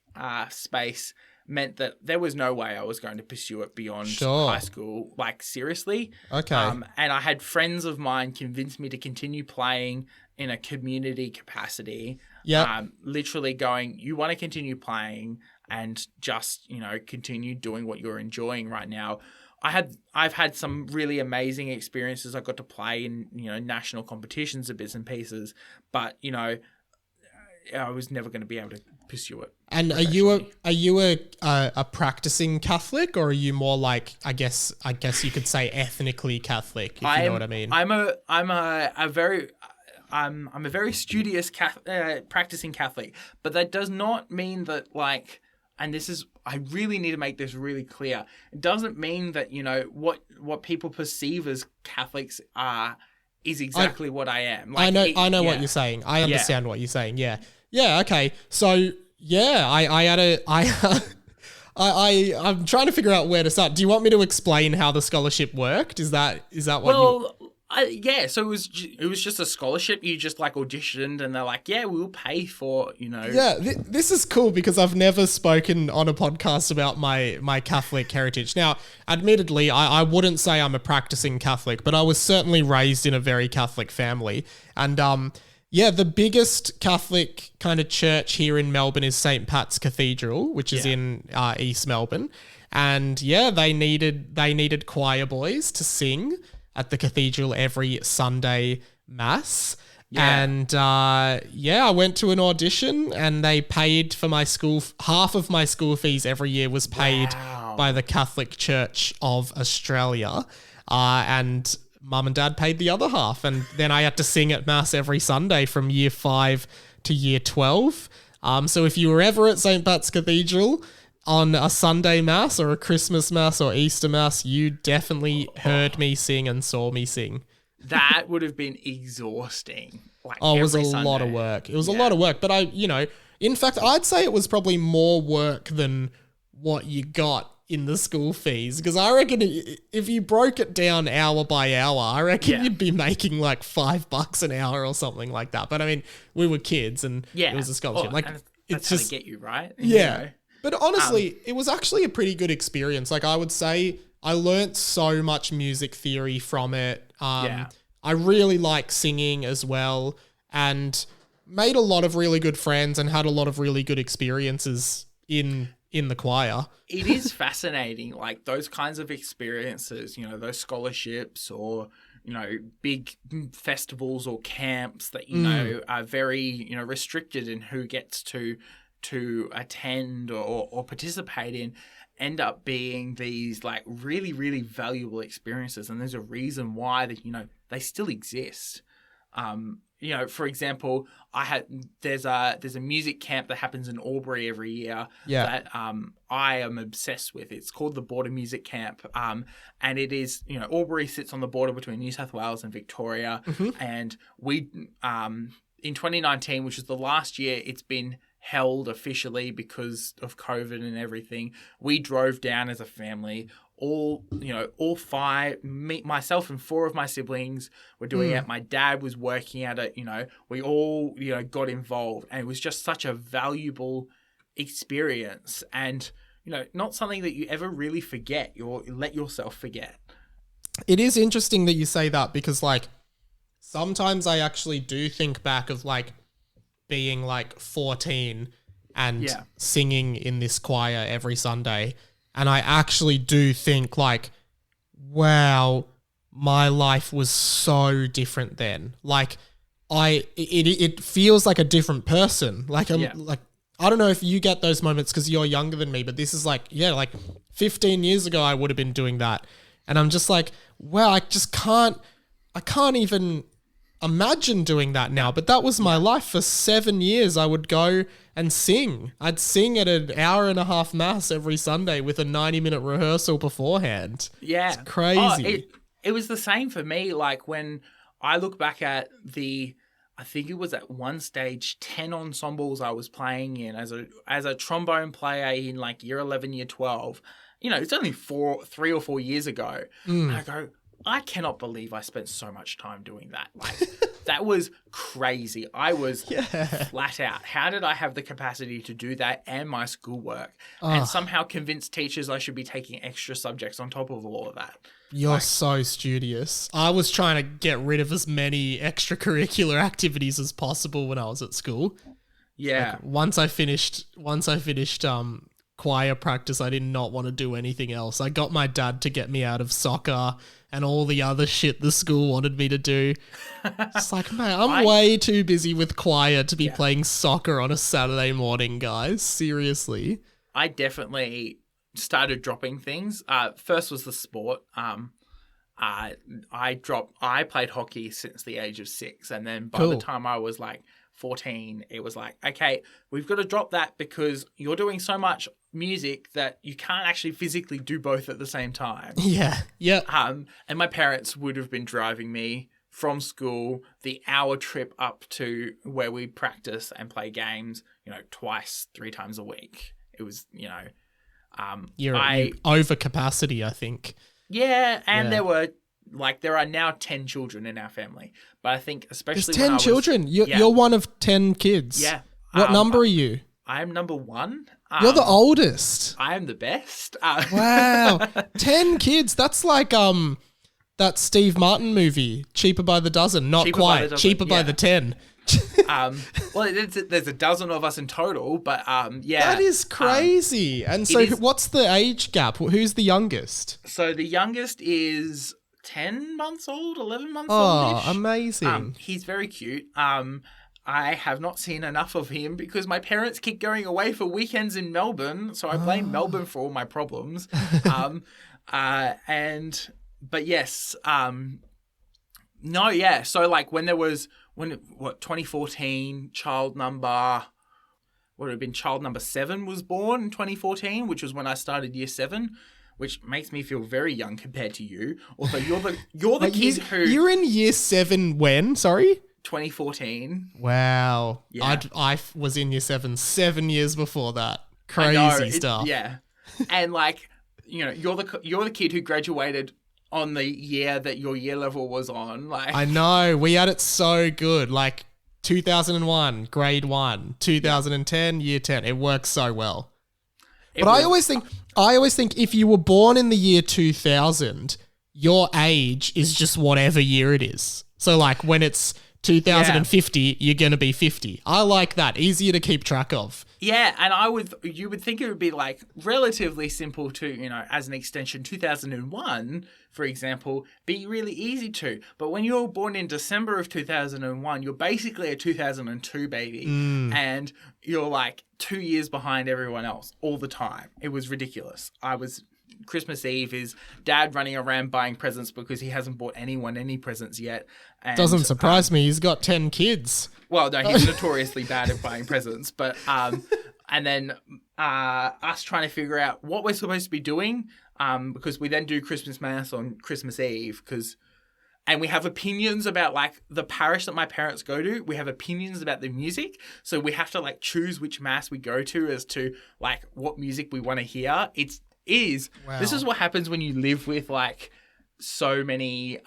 space meant that there was no way I was going to pursue it beyond high school, like, seriously. Okay. And I had friends of mine convince me to continue playing in a community capacity. Yeah. Literally going, you want to continue playing, and just, continue doing what you're enjoying right now. I've had some really amazing experiences. I got to play in, national competitions and bits and pieces, but, I was never going to be able to pursue it. And are you a practicing Catholic, or are you more like, I guess you could say ethnically Catholic, if you know what I mean? I'm a very studious practicing Catholic, but that does not mean that and I really need to make this really clear. It doesn't mean that, what people perceive as Catholics are is exactly what I am. I know what you're saying. I understand what you're saying. Yeah. Yeah. Okay. So yeah, I'm trying to figure out where to start. Do you want me to explain how the scholarship worked? Is that what so it was just a scholarship. You just auditioned and they're like, yeah, we'll pay for, Yeah, this is cool because I've never spoken on a podcast about my Catholic heritage. Now, admittedly, I wouldn't say I'm a practicing Catholic, but I was certainly raised in a very Catholic family. And the biggest Catholic kind of church here in Melbourne is St. Pat's Cathedral, which is in East Melbourne. And they needed choir boys to sing at the cathedral every Sunday mass. Yeah. And I went to an audition and they paid for my school. Half of my school fees every year was paid by the Catholic Church of Australia. And mum and dad paid the other half. And then I had to sing at mass every Sunday from year 5 to year 12. So if you were ever at St. Pat's Cathedral on a Sunday mass or a Christmas mass or Easter mass, you definitely heard me sing and saw me sing. That would have been exhausting. It was a lot of work. It was a lot of work, but in fact, I'd say it was probably more work than what you got in the school fees, because I reckon if you broke it down hour by hour, I reckon you'd be making $5 an hour or something like that. But I mean, we were kids and it was a scholarship. That's how they get you, right? Yeah. But honestly, it was actually a pretty good experience. I would say I learnt so much music theory from it. I really like singing as well, and made a lot of really good friends and had a lot of really good experiences in the choir. It is fascinating, those kinds of experiences, those scholarships or, big festivals or camps that, are very, restricted in who gets to attend or participate in, end up being these really, really valuable experiences. And there's a reason why that, they still exist. For example, there's a music camp that happens in Albury every year that I am obsessed with. It's called the Border Music Camp. And it is, Albury sits on the border between New South Wales and Victoria. Mm-hmm. And we, in 2019, which is the last year it's been held officially because of COVID and everything, we drove down as a family. All five, myself and 4 of my siblings were doing it. My dad was working at it. We all, got involved, and it was just such a valuable experience, and, not something that you ever really forget or let yourself forget. It is interesting that you say that, because sometimes I actually do think back of being 14 and singing in this choir every Sunday. And I actually do think wow, my life was so different then. It feels like a different person. I don't know if you get those moments because you're younger than me, but this is 15 years ago I would have been doing that. And I'm just wow, I can't even imagine doing that now. But that was my life for 7 years. I would go and sing. I'd sing at an hour-and-a-half mass every Sunday with a 90-minute rehearsal beforehand. Yeah. It's crazy. It was the same for me. When I look back at I think it was at one stage 10 ensembles I was playing in as a trombone player in year 11, year 12. It's only 3 or 4 years ago. And I go, I cannot believe I spent so much time doing that. That was crazy. I was flat out. How did I have the capacity to do that and my schoolwork and somehow convince teachers I should be taking extra subjects on top of all of that? You're so studious. I was trying to get rid of as many extracurricular activities as possible when I was at school. Yeah. Once I finished choir practice, I did not want to do anything else. I got my dad to get me out of soccer and all the other shit the school wanted me to do. It's like, man, I'm way too busy with choir to be playing soccer on a Saturday morning, guys. Seriously. I definitely started dropping things. First was the sport. I played hockey since the age of 6, and then by the time I was like 14, it was like, okay, we've got to drop that because you're doing so much music that you can't actually physically do both at the same time. Yeah. And my parents would have been driving me from school the hour trip up to where we practice and play games, twice, 3 times a week. It was, You're over capacity, I think. Yeah, and there are now 10 children in our family. But I think especially There's 10 children. You're one of 10 kids. Yeah. What number are you? I am number 1. You're the oldest. I am the best. Wow. 10 kids. That's like that Steve Martin movie, Cheaper by the Dozen. Not Cheaper quite. by the Dozen, Cheaper by the 10. Well, there's a dozen of us in total, but That is crazy. And so what's the age gap? Who's the youngest? So the youngest is 10 months old, 11 months Oh, old. amazing. He's very cute. I have not seen enough of him because my parents keep going away for weekends in Melbourne, so I blame Melbourne for all my problems. But yes, no, yeah. So like when 2014 child number, what would have been child number 7 was born in 2014, which was when I started year 7. Which makes me feel very young compared to you. Also, you're the kid who you're in year 7 when? Sorry, 2014. Wow. Yeah. I was in year 7 years before that. Crazy stuff. Yeah, and like you're the kid who graduated on the year that your year level was on. Like I know we had it so good. Like 2001, grade 1, 2010, year 10. It works so well. I always think if you were born in the year 2000, your age is just whatever year it is. So like when it's 2050, you're going to be 50. I like that. Easier to keep track of. Yeah, and you would think it would be like relatively simple to, as an extension, 2001, for example, be really easy to. But when you're born in December of 2001, you're basically a 2002 baby. And you're like 2 years behind everyone else all the time. It was ridiculous. Christmas Eve is Dad running around buying presents because he hasn't bought anyone any presents yet. And, doesn't surprise me. He's got 10 kids. Well, no, he's notoriously bad at buying presents. But and then us trying to figure out what we're supposed to be doing because we then do Christmas Mass on Christmas Eve and we have opinions about like the parish that my parents go to. We have opinions about the music. So we have to like choose which Mass we go to as to like what music we want to hear. This is what happens when you live with like so many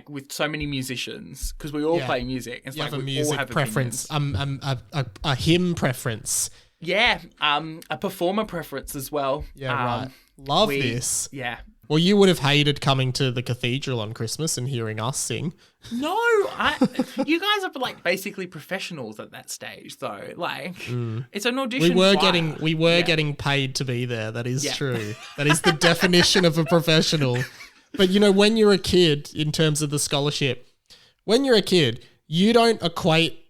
with so many musicians because we all play music. It's you like have a we music all have preference, a hymn preference. Yeah, a performer preference as well. Yeah, right. Love this. Yeah. Well, you would have hated coming to the cathedral on Christmas and hearing us sing. No, you guys are like basically professionals at that stage, though. Like, it's an audition. We were getting paid to be there. That is true. That is the definition of a professional. But when you're a kid, in terms of the scholarship, when you're a kid, you don't equate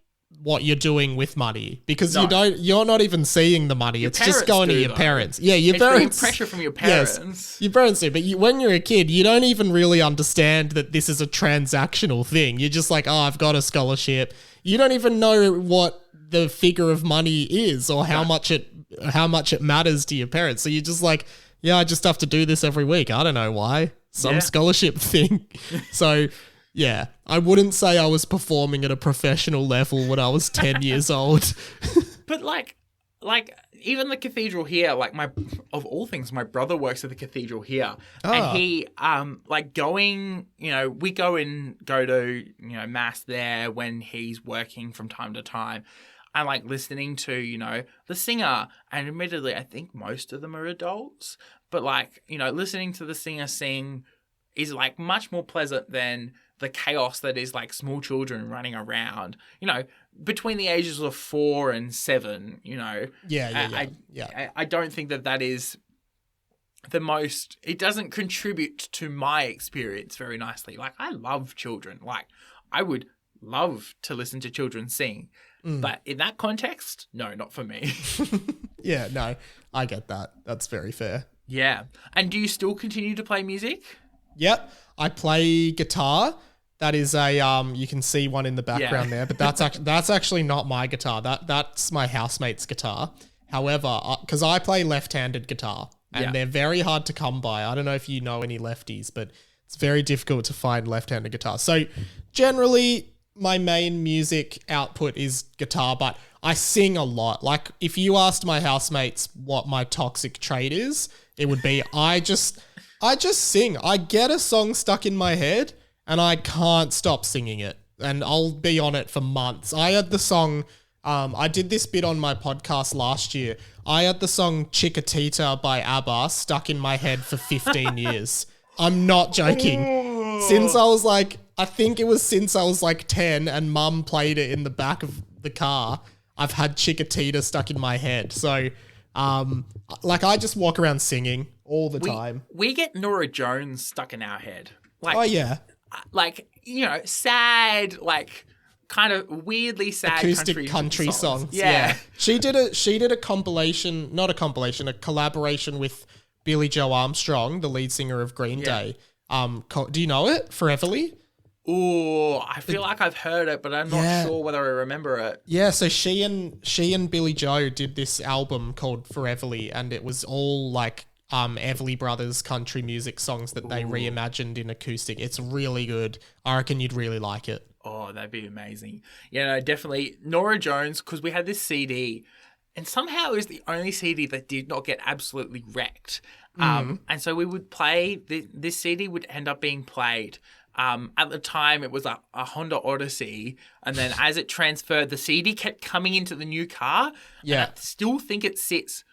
what you're doing with money because you're not even seeing the money. It's just going to your parents. Yeah, your parents. Pressure from your parents. Yes, your parents do. But when you're a kid, you don't even really understand that this is a transactional thing. You're just like, oh, I've got a scholarship. You don't even know what the figure of money is or how much it matters to your parents. So you're just like, yeah, I just have to do this every week. I don't know why. Some scholarship thing. So yeah, I wouldn't say I was performing at a professional level when I was 10 years old. But like even the cathedral here, like of all things, my brother works at the cathedral here. And he we go to Mass there when he's working from time to time. And like listening to, the singer, and admittedly, I think most of them are adults, but like, listening to the singer sing is like much more pleasant than the chaos that is like small children running around. between the ages of 4 and 7, Yeah. I don't think that is the most, it doesn't contribute to my experience very nicely. Like, I love children. Like, I would love to listen to children sing. But in that context, no, not for me. Yeah, no, I get that. That's very fair. Yeah. And do you still continue to play music? Yep, I play guitar. That is a you can see one in the background there, but that's actually not my guitar. That's my housemate's guitar. However, because I play left-handed guitar, and they're very hard to come by. I don't know if you know any lefties, but it's very difficult to find left-handed guitar. So generally, my main music output is guitar, but I sing a lot. Like, if you asked my housemates what my toxic trait is, it would be I just sing. I get a song stuck in my head and I can't stop singing it. And I'll be on it for months. I had the song, I did this bit on my podcast last year. I had the song Chiquitita by ABBA stuck in my head for 15 years. I'm not joking. Since I was like, I think it was since I was like 10 and mum played it in the back of the car, I've had Chiquitita stuck in my head. So, like, I just walk around singing all the time. We get Nora Jones stuck in our head. Like, Oh, yeah. Like, sad, like, kind of weirdly sad Acoustic country songs. Yeah. She did a compilation, not a compilation, a collaboration with Billie Joe Armstrong, the lead singer of Green Day. Do you know it? Foreverly? Ooh, I feel like I've heard it, but I'm not sure whether I remember it. Yeah, so she and Billie Joe did this album called Foreverly, and it was all like Everly Brothers country music songs that they reimagined in acoustic. It's really good. I reckon you'd really like it. Oh, that'd be amazing. Yeah, no, definitely. Nora Jones, because we had this CD, and somehow it was the only CD that did not get absolutely wrecked. And so we would play, this CD would end up being played. At the time, it was a Honda Odyssey, and then as it transferred, the CD kept coming into the new car. Yeah. And I still think it sits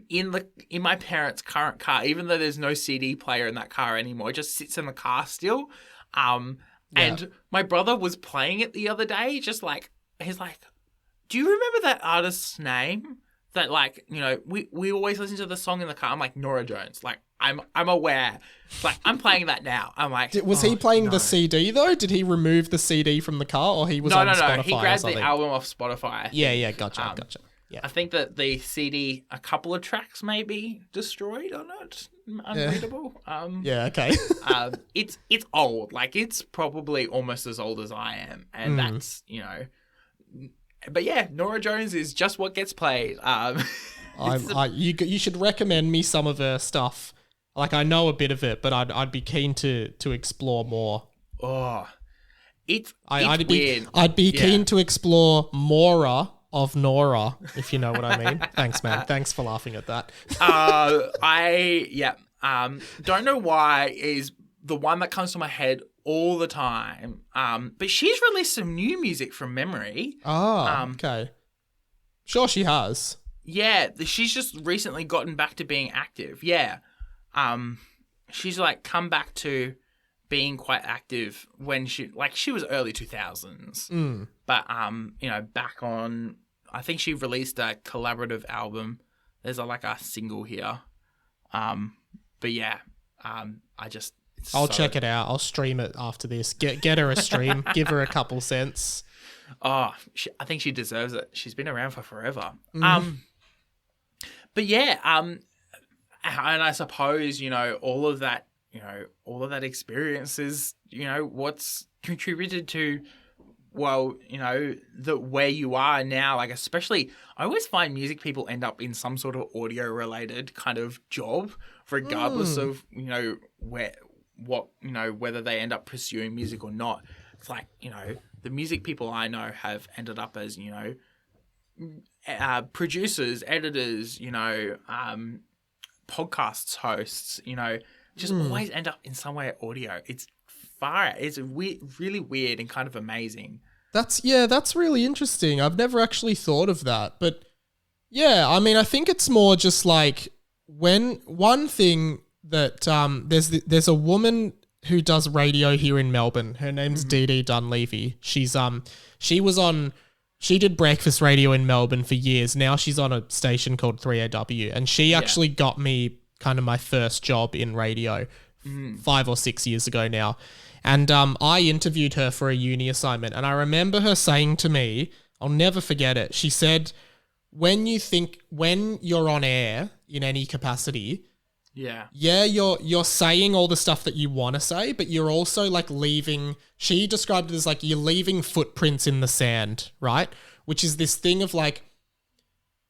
in my parents' current car, even though there's no CD player in that car anymore. It just sits in the car still. And my brother was playing it the other day, he's like, do you remember that artist's name? That, like, we always listen to the song in the car. I'm like, Nora Jones. Like, I'm aware. Like, I'm playing that now. I'm like, was he playing the CD though? Did he remove the CD from the car, or he was on Spotify? No. He grabbed the album off Spotify. Yeah, gotcha. Yeah. I think that the CD, a couple of tracks maybe destroyed on it, unreadable. Yeah, okay. It's old. Like, it's probably almost as old as I am, and that's But yeah, Nora Jones is just what gets played. You should recommend me some of her stuff. Like, I know a bit of it, but I'd be keen to explore more. Oh, it's I'd weird. I'd be keen to explore Mora of Nora, if you know what I mean. Thanks, man. Thanks for laughing at that. Don't know why is the one that comes to my head all the time. But she's released some new music from memory. Okay. Sure, she has. Yeah, she's just recently gotten back to being active. Yeah. She's like come back to being quite active when she was early 2000s. But back on, I think she released a collaborative album. There's a single here. But yeah, I'll check it out. I'll stream it after this. Get her a stream. Give her a couple cents. Oh, I think she deserves it. She's been around for forever. But yeah, and I suppose, all of that experience is, what's contributed to, where you are now. Like, especially, I always find music people end up in some sort of audio related kind of job, regardless of, whether they end up pursuing music or not. It's like, the music people I know have ended up as, producers, editors, podcasts hosts, just always end up in some way audio. It's really weird and kind of amazing. That's really interesting. I've never actually thought of that. But yeah, I mean, I think it's more just like when one thing that there's a woman who does radio here in Melbourne. Her name's Dee Dee Dunleavy. She was on she did breakfast radio in Melbourne for years. Now she's on a station called 3AW, and she actually got me kind of my first job in radio 5 or 6 years ago now. And I interviewed her for a uni assignment, and I remember her saying to me, I'll never forget it. She said, when you're on air in any capacity, you're saying all the stuff that you want to say, but you're also like leaving, she described it as like you're leaving footprints in the sand, right? Which is this thing of like,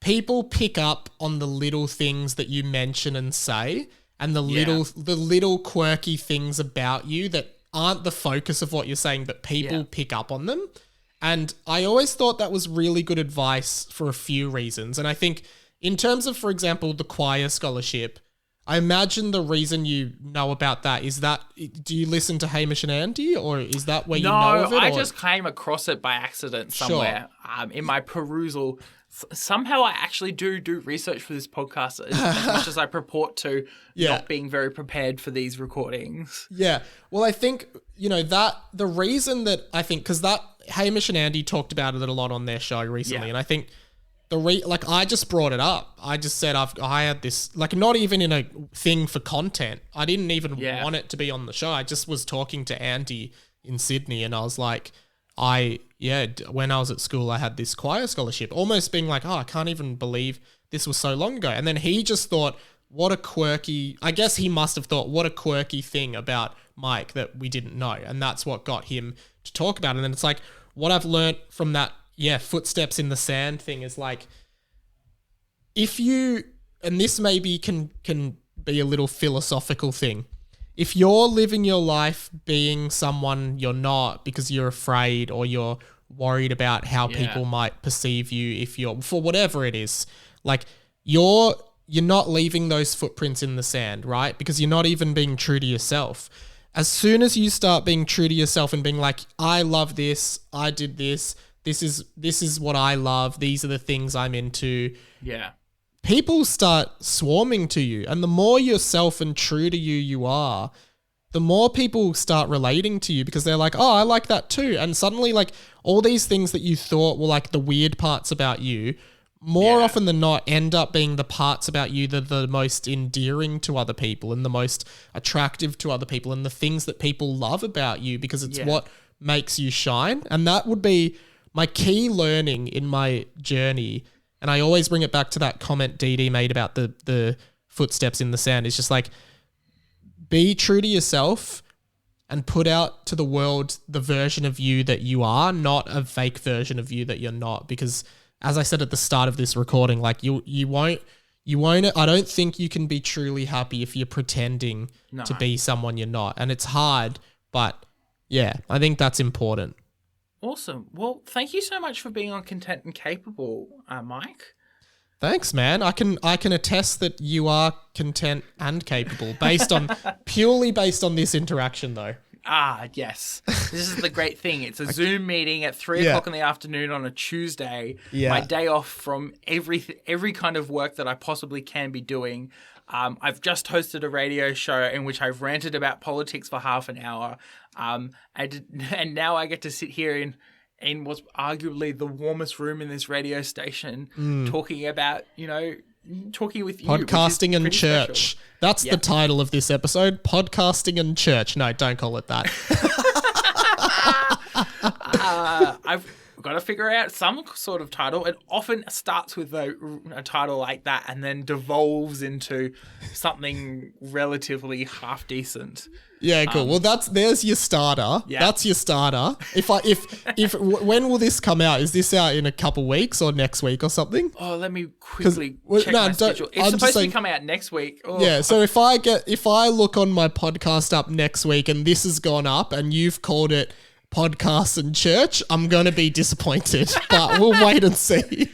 people pick up on the little things that you mention and say, and the little quirky things about you that aren't the focus of what you're saying, but people pick up on them. And I always thought that was really good advice for a few reasons. And I think in terms of, for example, the choir scholarship, I imagine the reason you know about that is that, do you listen to Hamish and Andy, or is that where you know of it? No, I just came across it by accident somewhere in my perusal. Somehow I actually do research for this podcast as much as I purport to, not being very prepared for these recordings. Yeah. Well, I think, that the reason that I think, because that Hamish and Andy talked about it a lot on their show recently, and I think I just brought it up. I just said I had this, like, not even in a thing for content. I didn't even want it to be on the show. I just was talking to Andy in Sydney, and I was like, when I was at school, I had this choir scholarship, almost being like, I can't even believe this was so long ago. And then he just thought, I guess he must have thought, what a quirky thing about Mike that we didn't know. And that's what got him to talk about it. And then it's like, what I've learned from that, footsteps in the sand thing is like, if you, and this maybe can be a little philosophical thing, if you're living your life being someone you're not because you're afraid or you're worried about how people might perceive you, if you're, for whatever it is, like you're not leaving those footprints in the sand, right? Because you're not even being true to yourself. As soon as you start being true to yourself and being like, I love this, I did this is what I love, these are the things I'm into. Yeah. People start swarming to you, and the more yourself and true to you are, the more people start relating to you because they're like, oh, I like that too. And suddenly, like, all these things that you thought were like the weird parts about you, more often than not end up being the parts about you that are the most endearing to other people and the most attractive to other people and the things that people love about you because it's what makes you shine. And that would be my key learning in my journey. And I always bring it back to that comment DD made about the footsteps in the sand. It's just like, be true to yourself and put out to the world the version of you that you are, not a fake version of you that you're not. Because as I said at the start of this recording, like you won't, I don't think you can be truly happy if you're pretending to be someone you're not. And it's hard, but yeah, I think that's important. Awesome. Well, thank you so much for being on Content and Capable, Mike. Thanks, man. I can attest that you are content and capable purely based on this interaction, though. Ah, yes. This is the great thing. It's a Zoom meeting at 3 o'clock in the afternoon on a Tuesday. Yeah. My day off from every kind of work that I possibly can be doing. I've just hosted a radio show in which I've ranted about politics for half an hour. And now I get to sit here in what's arguably the warmest room in this radio station talking about, talking with you. Podcasting and church. Special. That's the title of this episode. Podcasting and church. No, don't call it that. I've got to figure out some sort of title. It often starts with a title like that and then devolves into something relatively half decent. Yeah, cool. Well, there's your starter. Yeah. That's your starter. If when will this come out? Is this out in a couple weeks or next week or something? Oh, let me quickly check my schedule. It's supposed to come out next week. Oh. Yeah. So if I look on my podcast up next week and this has gone up and you've called it Podcasts and Church, I'm going to be disappointed, but we'll wait and see.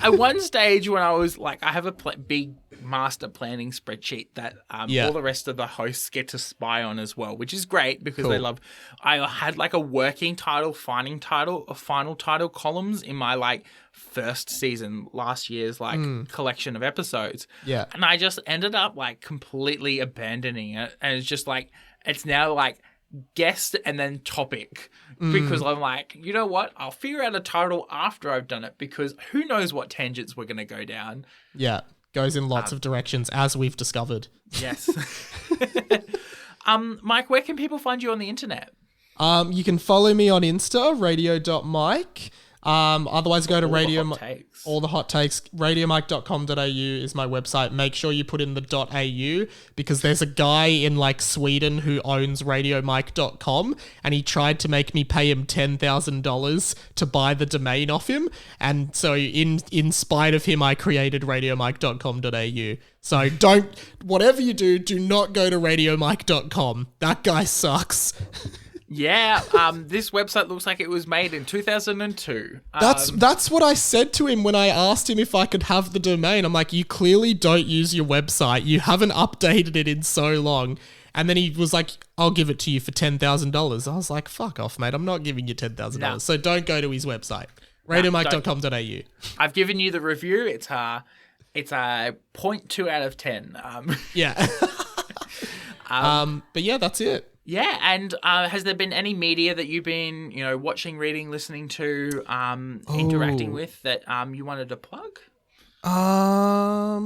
At one stage when I was like, I have a big master planning spreadsheet that all the rest of the hosts get to spy on as well, which is great because they love. I had like a working title, final title columns in my like first season, last year's like collection of episodes. Yeah, and I just ended up like completely abandoning it, and it's just like it's now like guest and then topic, because I'm like, you know what? I'll figure out a title after I've done it, because who knows what tangents we're going to go down. Yeah, goes in lots of directions, as we've discovered. Yes. Mike, where can people find you on the internet? You can follow me on Insta, radio.mike. Otherwise, go to all the hot takes. Radiomike.com.au is my website. Make sure you put in the .au, because there's a guy in like Sweden who owns radiomike.com, and he tried to make me pay him $10,000 to buy the domain off him. And so in spite of him, I created radiomike.com.au. So whatever you do not go to radiomike.com. That guy sucks. Yeah, this website looks like it was made in 2002. That's what I said to him when I asked him if I could have the domain. I'm like, you clearly don't use your website. You haven't updated it in so long. And then he was like, I'll give it to you for $10,000. I was like, fuck off, mate. I'm not giving you $10,000. No. So don't go to his website. radiomike.com.au. I've given you the review. It's a 0.2 out of 10. Yeah. But yeah, that's it. Yeah, and has there been any media that you've been, watching, reading, listening to, interacting with that you wanted to plug? Let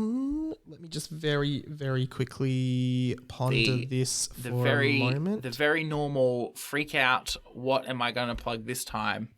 me just very, very quickly ponder this for a moment. The very normal freak out. What am I going to plug this time?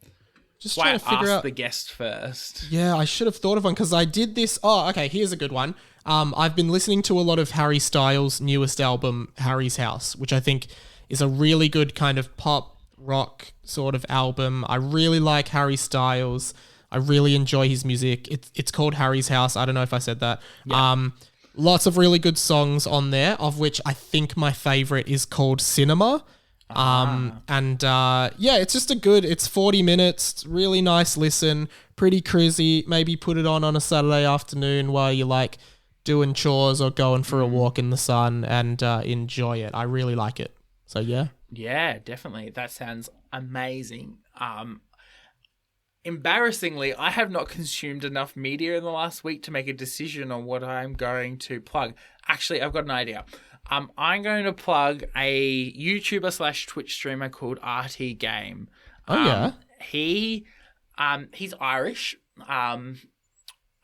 Just trying to figure out the guest first. Yeah, I should have thought of one, because I did this. Oh, okay. Here's a good one. I've been listening to a lot of Harry Styles' newest album, Harry's House, which I think is a really good kind of pop rock sort of album. I really like Harry Styles. I really enjoy his music. It's called Harry's House. I don't know if I said that. Yeah. Lots of really good songs on there, of which I think my favorite is called Cinema. It's just it's 40 minutes, really nice listen, pretty cruisy. Maybe put it on a Saturday afternoon while you're like doing chores or going for a walk in the sun, and enjoy it. I really like it. So yeah. Yeah, definitely. That sounds amazing. Embarrassingly, I have not consumed enough media in the last week to make a decision on what I'm going to plug. Actually, I've got an idea. I'm going to plug a YouTuber / Twitch streamer called RT Game. Oh yeah. He's Irish.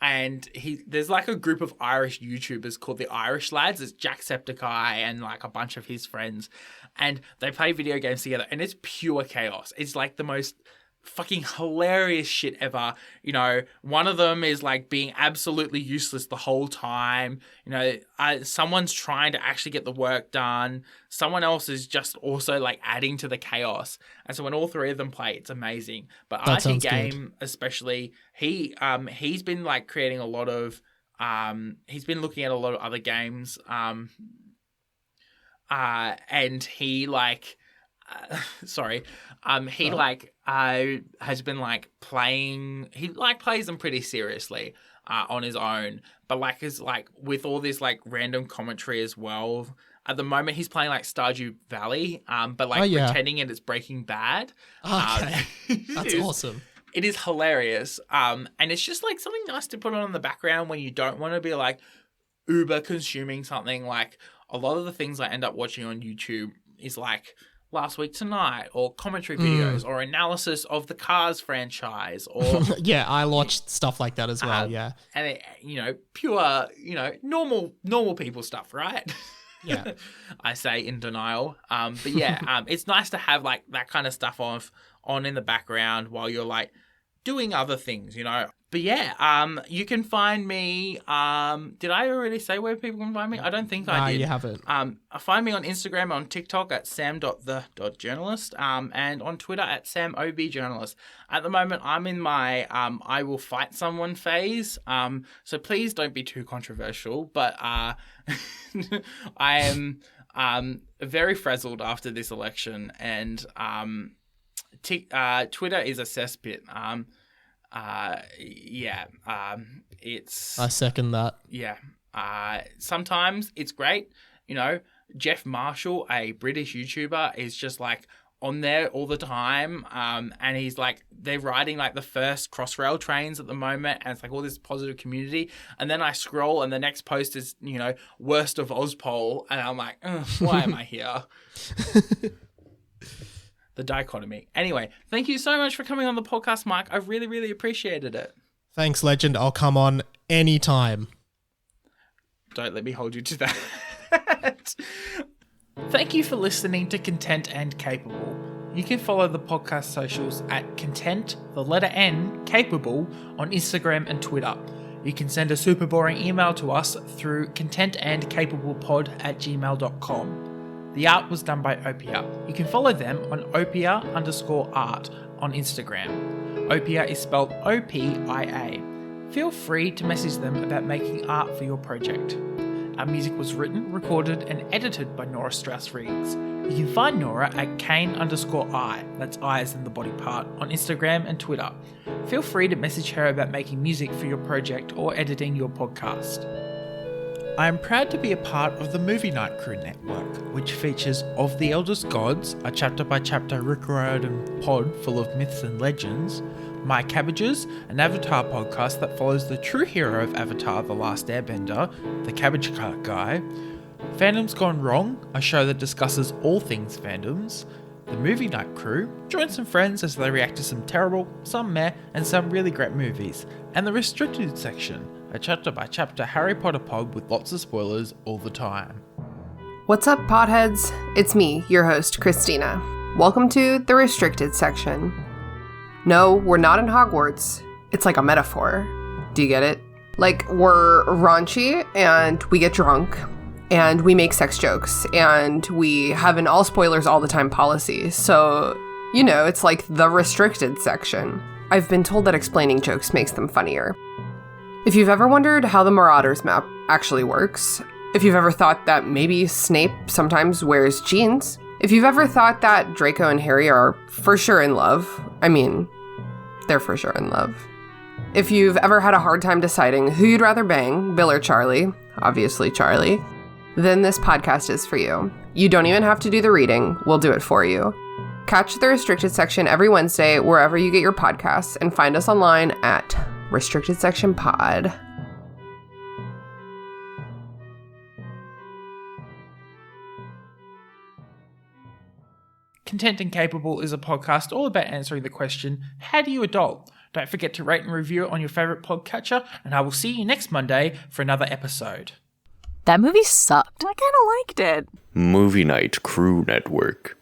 And there's like a group of Irish YouTubers called the Irish Lads. It's Jacksepticeye and like a bunch of his friends. And they play video games together, and it's pure chaos. It's like the most fucking hilarious shit ever. One of them is like being absolutely useless the whole time. Someone's trying to actually get the work done. Someone else is just also like adding to the chaos. And so when all three of them play, it's amazing. But RT Game, especially, he's been like creating a lot of, he's been looking at a lot of other games. And he like, has been like playing. He like plays them pretty seriously on his own, but like is like with all this like random commentary as well. At the moment, he's playing like Stardew Valley, but like pretending it's Breaking Bad. Okay, that's awesome. It is hilarious, and it's just like something nice to put on in the background when you don't want to be like uber consuming something. Like a lot of the things I end up watching on YouTube is like Last Week Tonight, or commentary videos, or analysis of the Cars franchise, or yeah, I watched stuff like that as well. Yeah, and pure, normal people stuff, right? Yeah, I say in denial. But yeah, it's nice to have like that kind of stuff on in the background while you're like doing other things, But yeah, you can find me. Did I already say where people can find me? I don't think I did. You haven't. Find me on Instagram, on TikTok at sam.the.journalist, and on Twitter at samobjournalist. At the moment, I'm in my I will fight someone phase. So please don't be too controversial. But I am very frazzled after this election, and Twitter is a cesspit. It's... I second that. Yeah. Sometimes it's great. Jeff Marshall, a British YouTuber, is just like on there all the time. And he's like, they're riding like the first Crossrail trains at the moment. And it's like all this positive community. And then I scroll and the next post is, worst of Ozpol. And I'm like, why am I here? The dichotomy. Anyway, thank you so much for coming on the podcast, Mike. I really, really appreciated it. Thanks, legend. I'll come on anytime. Don't let me hold you to that. Thank you for listening to Content and Capable. You can follow the podcast socials at Content, the letter N, Capable on Instagram and Twitter. You can send a super boring email to us through contentandcapablepod@gmail.com. The art was done by Opia. You can follow them on Opia_art on Instagram. Opia is spelled OPIA. Feel free to message them about making art for your project. Our music was written, recorded, and edited by Nora Strauss-Riggs. You can find Nora at Kane_I, that's I as in the body part, on Instagram and Twitter. Feel free to message her about making music for your project or editing your podcast. I am proud to be a part of the Movie Night Crew Network, which features Of the Eldest Gods, a chapter-by-chapter Rick Riordan pod full of myths and legends, My Cabbages, an Avatar podcast that follows the true hero of Avatar The Last Airbender, the Cabbage Cart Guy, Fandom's Gone Wrong, a show that discusses all things fandoms, the Movie Night Crew, join some friends as they react to some terrible, some meh, and some really great movies, and the Restricted Section, a chapter-by-chapter Harry Potter pod with lots of spoilers all the time. What's up, potheads? It's me, your host, Christina. Welcome to the Restricted Section. No, we're not in Hogwarts. It's like a metaphor. Do you get it? Like, we're raunchy, and we get drunk, and we make sex jokes, and we have an all spoilers all the time policy. So, you know, it's like the Restricted Section. I've been told that explaining jokes makes them funnier. If you've ever wondered how the Marauders map actually works, if you've ever thought that maybe Snape sometimes wears jeans, if you've ever thought that Draco and Harry are for sure in love, I mean, they're for sure in love. If you've ever had a hard time deciding who you'd rather bang, Bill or Charlie, obviously Charlie, then this podcast is for you. You don't even have to do the reading, we'll do it for you. Catch the Restricted Section every Wednesday wherever you get your podcasts, and find us online at Restricted Section Pod. Content and Capable is a podcast all about answering the question, how do you adult? Don't forget to rate and review it on your favourite podcatcher, and I will see you next Monday for another episode. That movie sucked. I kind of liked it. Movie Night Crew Network.